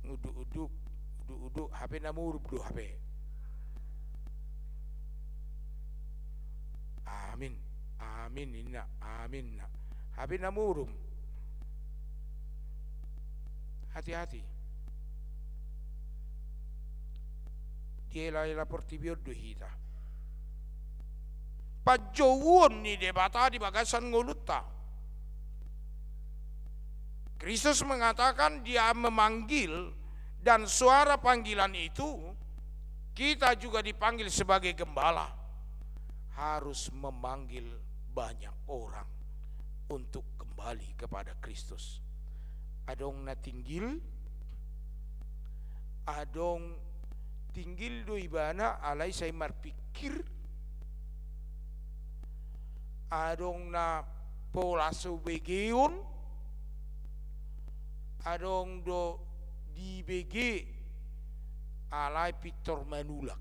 Uduk-uduk HP namurub do HP. amin, amin inna, amin na. Habis namurum. Hati-hati. Dia la portibio do hita. Pajawon ni debata di bagasan nguluta. Kristus mengatakan dia memanggil, dan suara panggilan itu kita juga dipanggil sebagai gembala. Harus memanggil banyak orang untuk kembali kepada Kristus. Adong na tinggil, adong tinggil do ibana alay say marpikir, adong na polaso begeon, adong do di BG alay pitor manulak.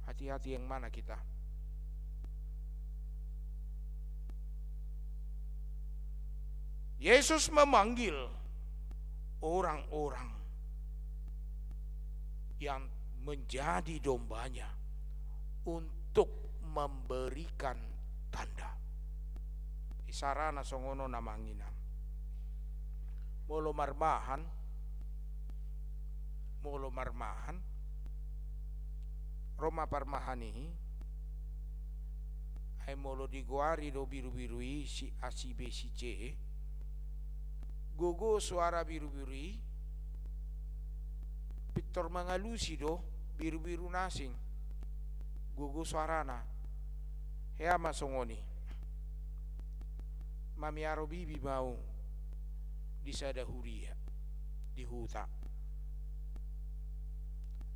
Hati-hati yang mana kita? Yesus memanggil orang-orang yang menjadi dombanya untuk memberikan tanda. Isarana songono namanginam. Molo marmahan, Roma parmahani ay molo diguari do biru-birui si asi B si C. Gogo suara biru-birui Victor mangalusi do biru-biru nasing. Gogo suarana hea masongoni mamiaro bibi mau disada huria di huta.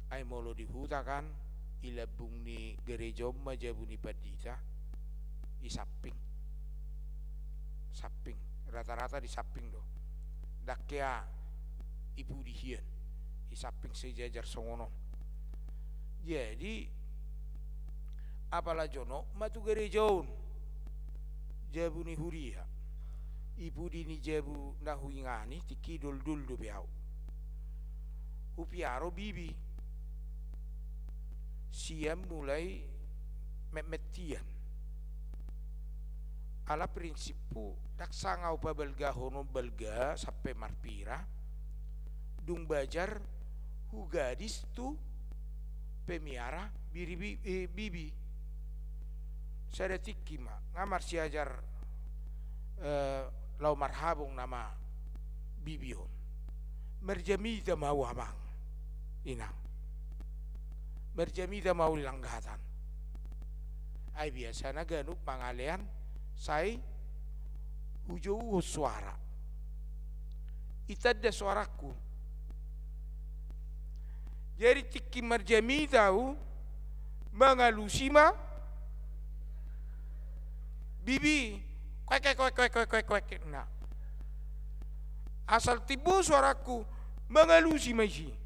Ay molo di huta kan ilabung ni gereja majabuni padita di samping rata-rata di samping do dakya ibu dihian di samping sejajar songono. Jadi apalah jono matu gerejaun jabuni huria ibu dini jabu nahuingani tikidul dul do biau upiaro bibi siam mulai memetian ala prinsipu daksangau pa belga hono belga sampai marpira dung bajar hu gadis tu pemiara bibi sada tikima ngamar siajar lau marhabung nama bibion merjamida mau amang inang merjamida mau langgatan. Ay biasa na ganuk pangalian say hujo suara itadda suaraku. Jadi tiki merjamida mengalusima bibi kwek nah asal tibu suaraku mengalusi maisi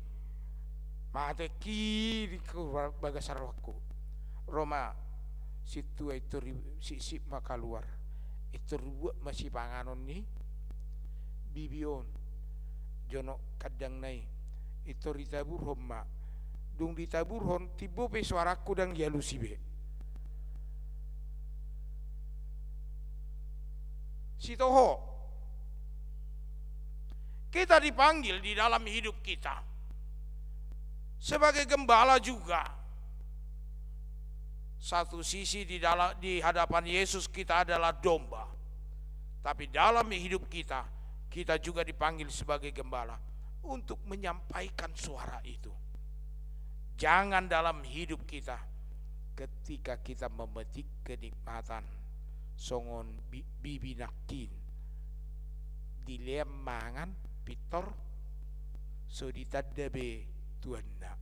mate kiri ku bagasar wakku Roma situ itu sisip maka luar itu buat masih panganon nih bibion jono kadang nai itu ditabur homma dung ditabur hon tibo pe suaraku dang dialusi be sitoho kita dipanggil di dalam hidup kita sebagai gembala juga. Satu sisi di hadapan Yesus kita adalah domba, tapi dalam hidup kita juga dipanggil sebagai gembala untuk menyampaikan suara itu. Jangan dalam hidup kita ketika kita memetik kenikmatan songon bibi nakin dilem mangan pitor so ditadabe tuanna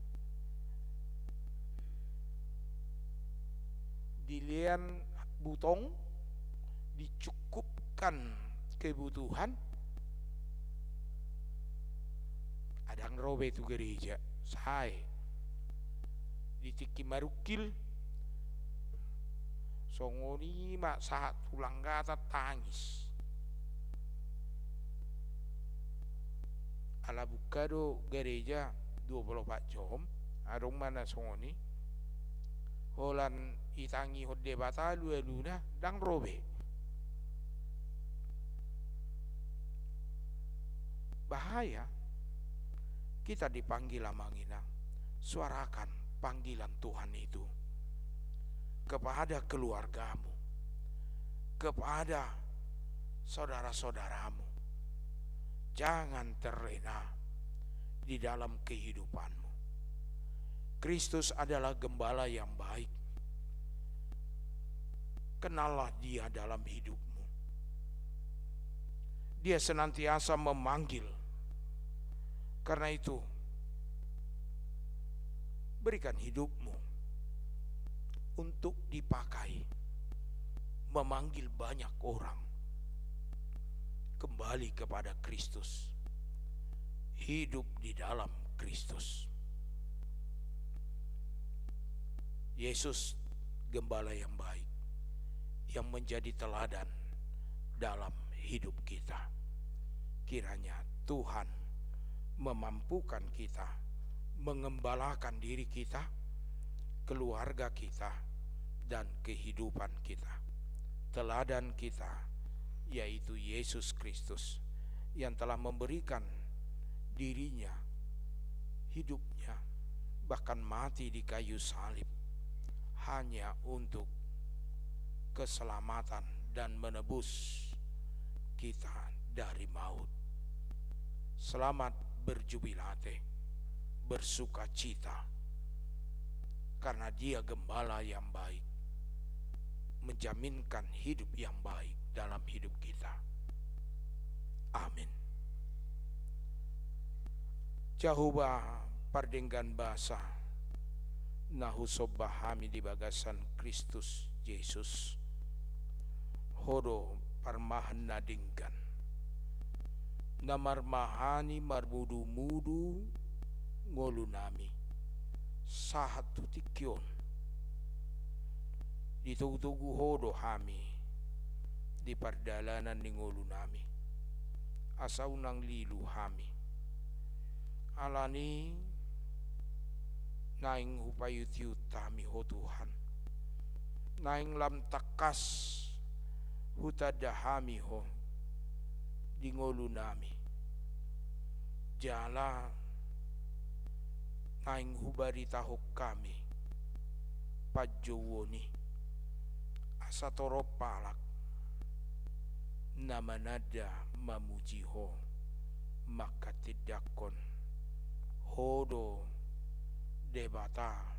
dilian butong dicukupkan kebutuhan adang robe tu gereja say ditiki marukil songoni mak saat tulang gata tangis ala bukado gereja 24 jam adong mana songoni holan itangi hodde batalu eluna dang robe. Bahaya. Kita dipanggil amanginang. Suarakan panggilan Tuhan itu kepada keluargamu, kepada saudara-saudaramu. Jangan terlena di dalam kehidupanmu. Kristus adalah gembala yang baik. Kenallah Dia dalam hidupmu. Dia senantiasa memanggil. Karena itu, berikan hidupmu untuk dipakai memanggil banyak orang kembali kepada Kristus, hidup di dalam Kristus. Yesus gembala yang baik, yang menjadi teladan dalam hidup kita. Kiranya Tuhan memampukan kita, mengembalakan diri kita, keluarga kita, dan kehidupan kita. Teladan kita yaitu Yesus Kristus yang telah memberikan dirinya, hidupnya, bahkan mati di kayu salib hanya untuk keselamatan dan menebus kita dari maut. Selamat berjubilate, bersuka cita, karena Dia gembala yang baik, menjaminkan hidup yang baik dalam hidup kita. Amin. Jahuba pardenggan basa nahu sobbahami di bagasan Kristus Yesus hodo parmahan nadinggan namarmahani marmudu-mudu ngolu nami sahatu tikyon ditugu-tugu hodo hami di pardalanan ni ngolu nami asaw nang lilu hami alani naing hupayut-yut tami ho Tuhan, naing lam takas hutadahami ho di ngolu nami jala naing hubaritahok kami pajowoni asa toropalak namanada mamujiho makatidakon hodo debata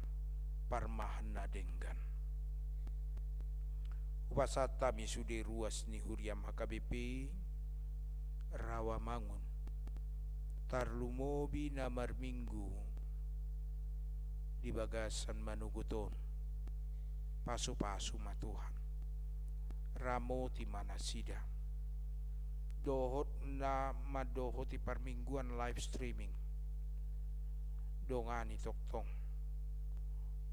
parmahna denggan upasata misude ruas ni huriam HKBP Rawamangun tarlumobi namar minggu di bagasan manuguton pasu-pasu matuhan ramo ti manasida dohot na madohoti parmingguan live streaming dongani toktong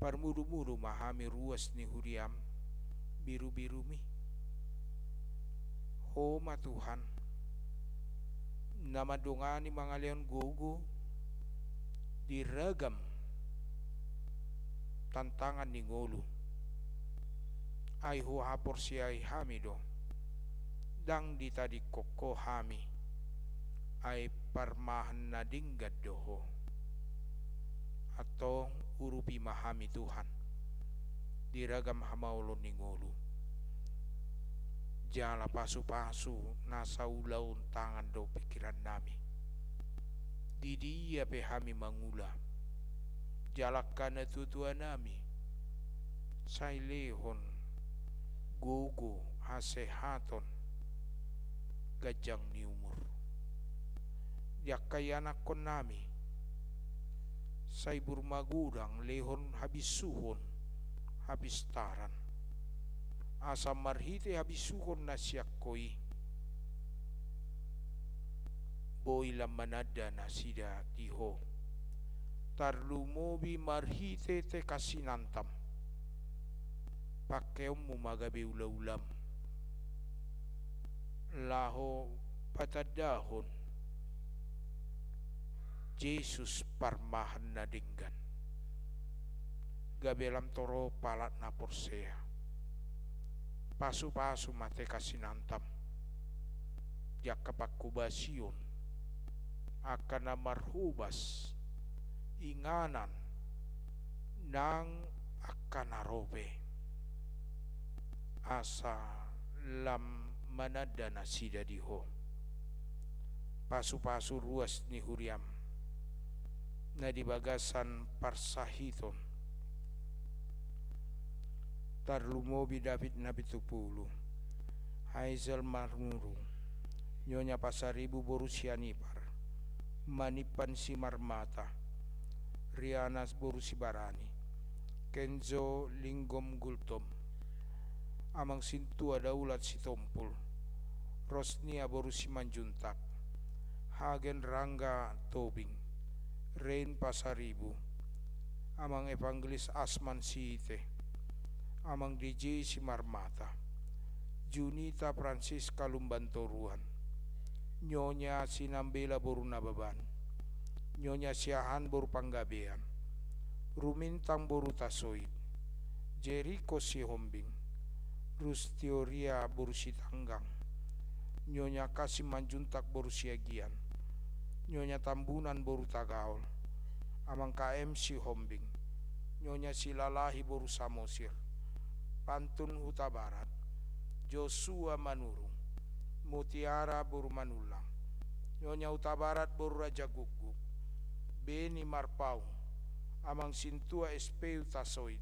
parmudu-mudu mahami ruas ni huriam biru-biru mi homa Tuhan nama dongani mga leon gogo diragam tantangan ni ngolu ay ho hapor siyay hamido dang di tadi koko hami ay parmahan na dinggad doho atau urupi mahami Tuhan diragam hamaulon ni ngolu jala pasu-pasu nasa ulaun tangan do pikiran nami di dia pehami mangula jalakkan tutuan nami sailehon gogo hasehaton gajang ni umur yakayanak kon nami saibur magurang lehon habis suhon habis taran asam marhite habis suhon nasyakoi boilam manada nasida diho tarlumobi marhite te kasinantam pakeom mumagabe ula-ulam laho patadahon Yesus parmahan na dinggan gabelam toro palat na porsea. Pasu-pasu mate kasinantam. Jak kapakubasion akan marhubas inganan nang akan arobe asa lam manada nasida diho. Pasu-pasu ruas ni huriam na di bagasan parsahiton tarlumobi David Nabi Tupulu Haizal Marmuru Nyonya Pasaribu Borusianipar Manipan si Marmata Rianas Borusibarani Kenzo Linggom Gultom Amang Sintua Daulat Sitompul Rosnia Borusimanjuntak Hagen Rangga Tobing Rain Pasaribu Amang Evangelis Asman Siite Amang DJ si Marmata Junita Francisca Lumbantoruan Nyonya Sinambela Borunababan Nyonya Siahan Boru Panggabean Rumintang Boru Tasoid Jericho Sihombing Rustioria Boru Sitanggang Nyonya Kasim Manjuntak Boru Siagian Nyonya Tambunan Boru Tagaol Amang KM Sihombing Nyonya Silalahi Boru Samosir Pantun Huta Barat Joshua Manurung Mutiara Boru Manulang Nyonya Huta Barat Boru Raja Guguk Beni Marpaung Amang Sintua SP Utasoid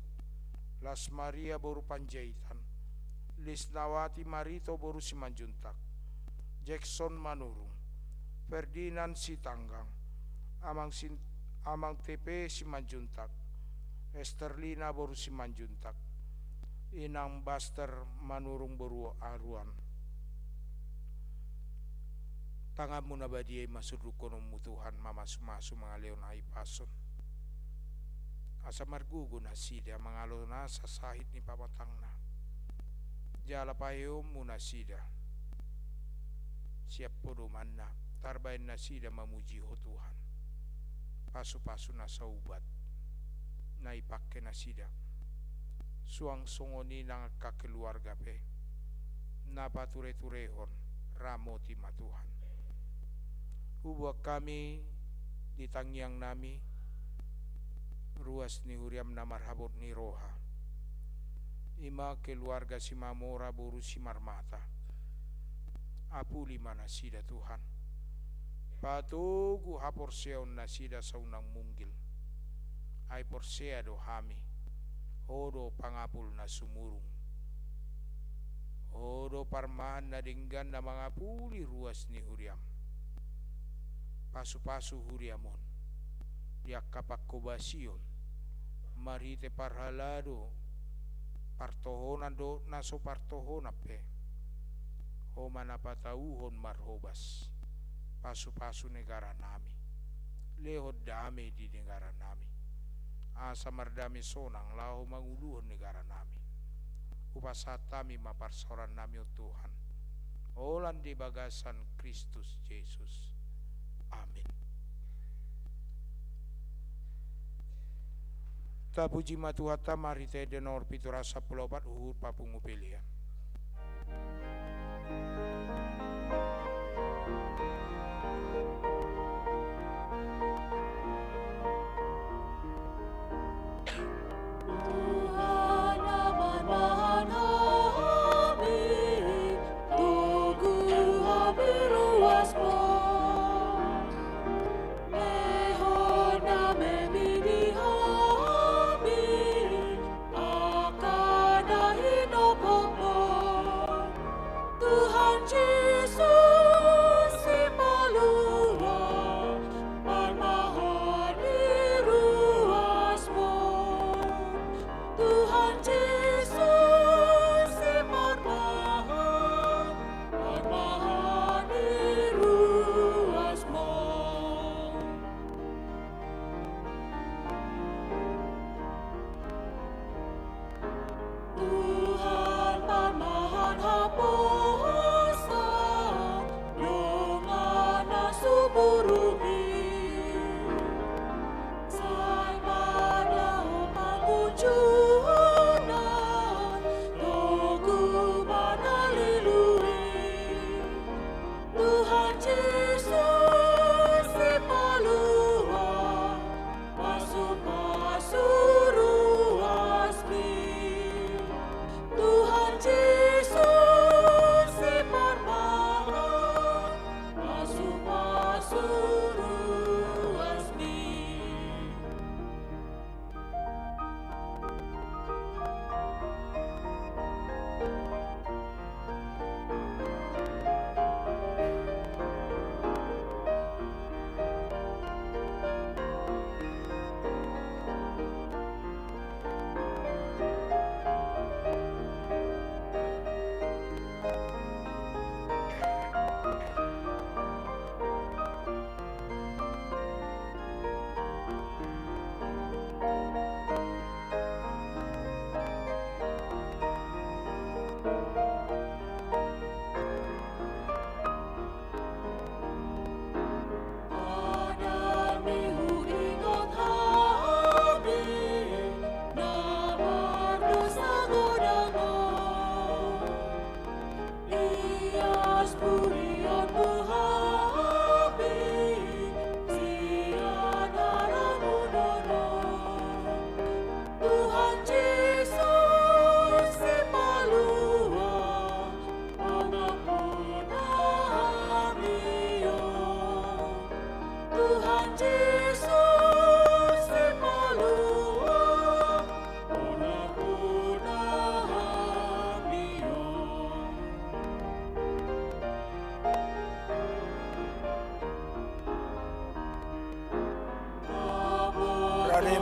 Las Maria Boru Panjaitan Lisnawati Marito Boru Simanjuntak Jackson Manurung Ferdinand Sitanggang Amang TP Simanjuntak Esterlina Boru Simanjuntak Inang Baster Manurung Boru Aruan Tangamu nabadiay masurukonom mutuhan mamasu-masu mga leon ay pason asa margugo na sida mga lona sa sahit ni papatang na jala payo muna sida siap podoman na tarbain na sida mamuji ho Tuhan pasu-pasu na sa ubat na ipake na sida suang songoni ng kakeluarga pe napature-turehon ramoti matuhan ubah kami di tangyang nami ruas ni huriam na marhabot ni roha ima keluarga si Mamora Boru si Marmata apuli mana sida Tuhan patugu haporseon na sida sa unang munggil ay porsea do hami Odo pangapul na sumurung Odo parmahan na dinggan na mga puli ruas ni huriam Pasu-pasu huriamon Diak kapakobasyon Marite parhalado Partohonan do naso partohona pe O manapatauhon marhobas Pasu-pasu negara nami Lehod dami di negara nami Asa mardami sonang lau manguluhon negara nami upasatami maparsoran nami o Tuhan olan di bagasan Kristus Yesus amin. Tapuji matuhata marite denor piturasa pulobat uhur papungupilian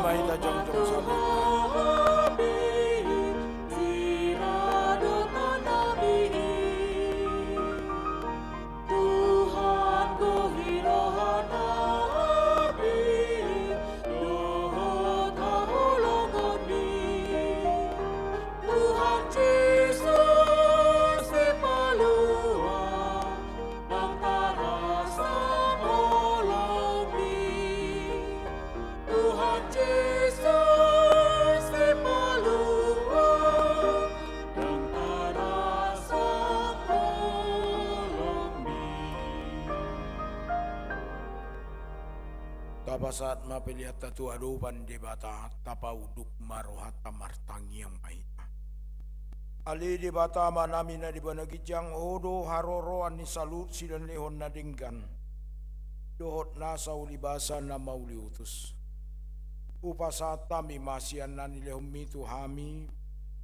mahita jong-jong salut. Saat mapilihat tatu adupan di bata tapauduk marohata martangiang mahita. Ali di bata manami na di banagijang odo haroroan ni salut silan lehon na dinggan. Dohot nasa ulibasa na mauliutus. Upasata mi masian na nilehon mitu hami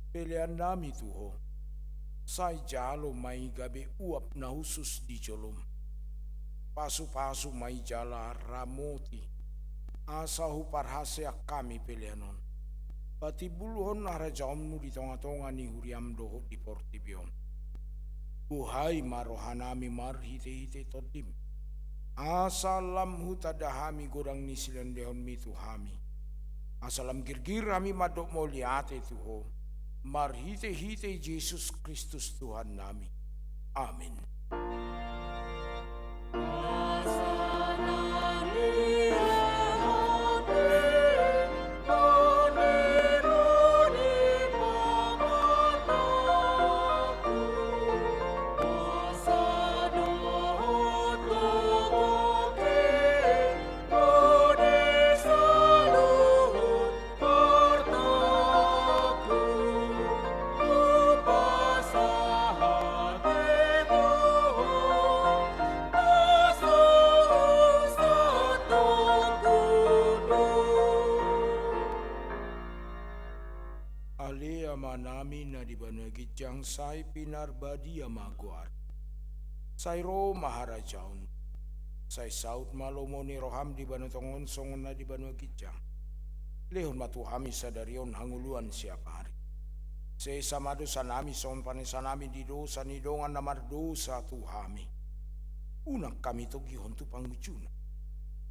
pilihan nami tuho. Say jalo may gabi uap na husus di jolom. Pasu-pasu may jala ramoti. Asa huparhaseak kami pilihanon. Pati buluhon arajaomnu di tonga-tonga ni huriam doho di portibion. Buhay marohanami marhite-hite todim. Asalam hutadahami gorang ni silendehon mitu hami. Asalam girgir hami madok moliate tuho. Marhite-hite Yesus Kristus Tuhan nami. Amin. Jang sai pinarbadia maguar. Sai ro maharajaun. Sai saut malomoni roham di banotongon songon na di banu kijang. Lehon matu hami sadarion hanguluan siap hari. Sei samado sanami son panesanami di dosa ni dongan namar dosa tu hami. Unak kami to gihon tu pangujuna.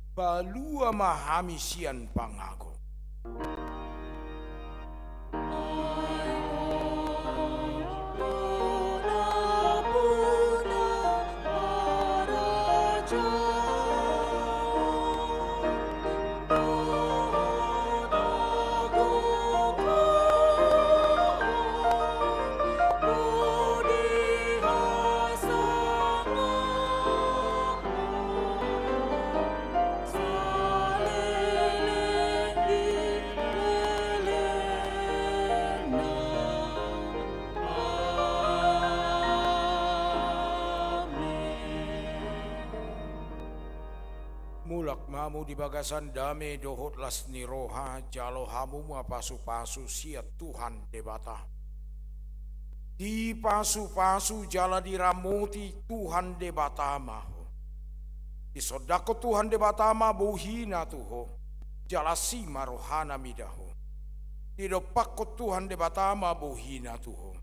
Balua mahami sian pangago. Mamu di bagasan dame dohot las ni roha jalo hamu ma pasu-pasu siat Tuhan debata. Di pasu-pasu jala diramuti Tuhan debata maho. Di sodako Tuhan debata ma buhina tuho. Jala sima rohana midaho. Di dopako Tuhan debata ma buhina tuho.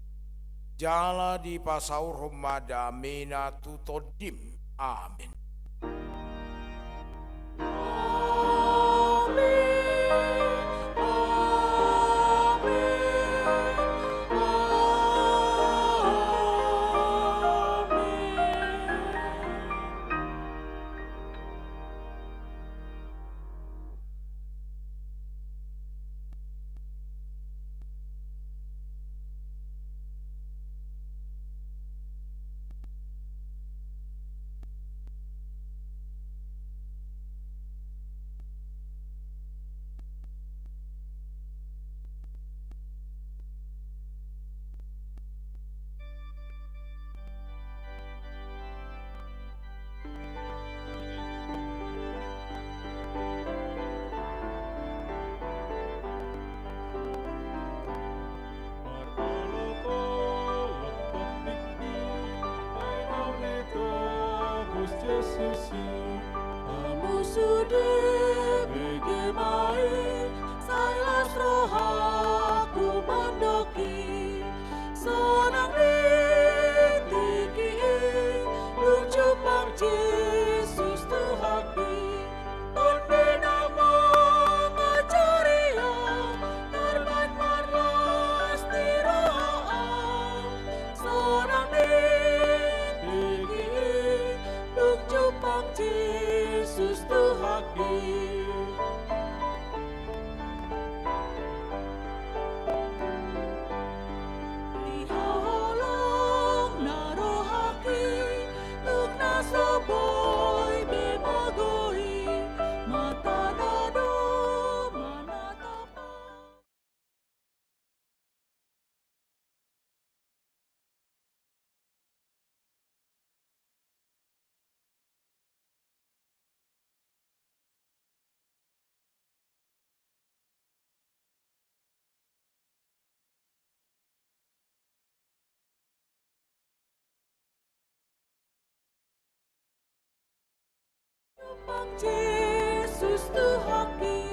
Jala di pasaur romada mena tutodim. Amin. Kamu sudah bagaimana Yesus Tuhan kita.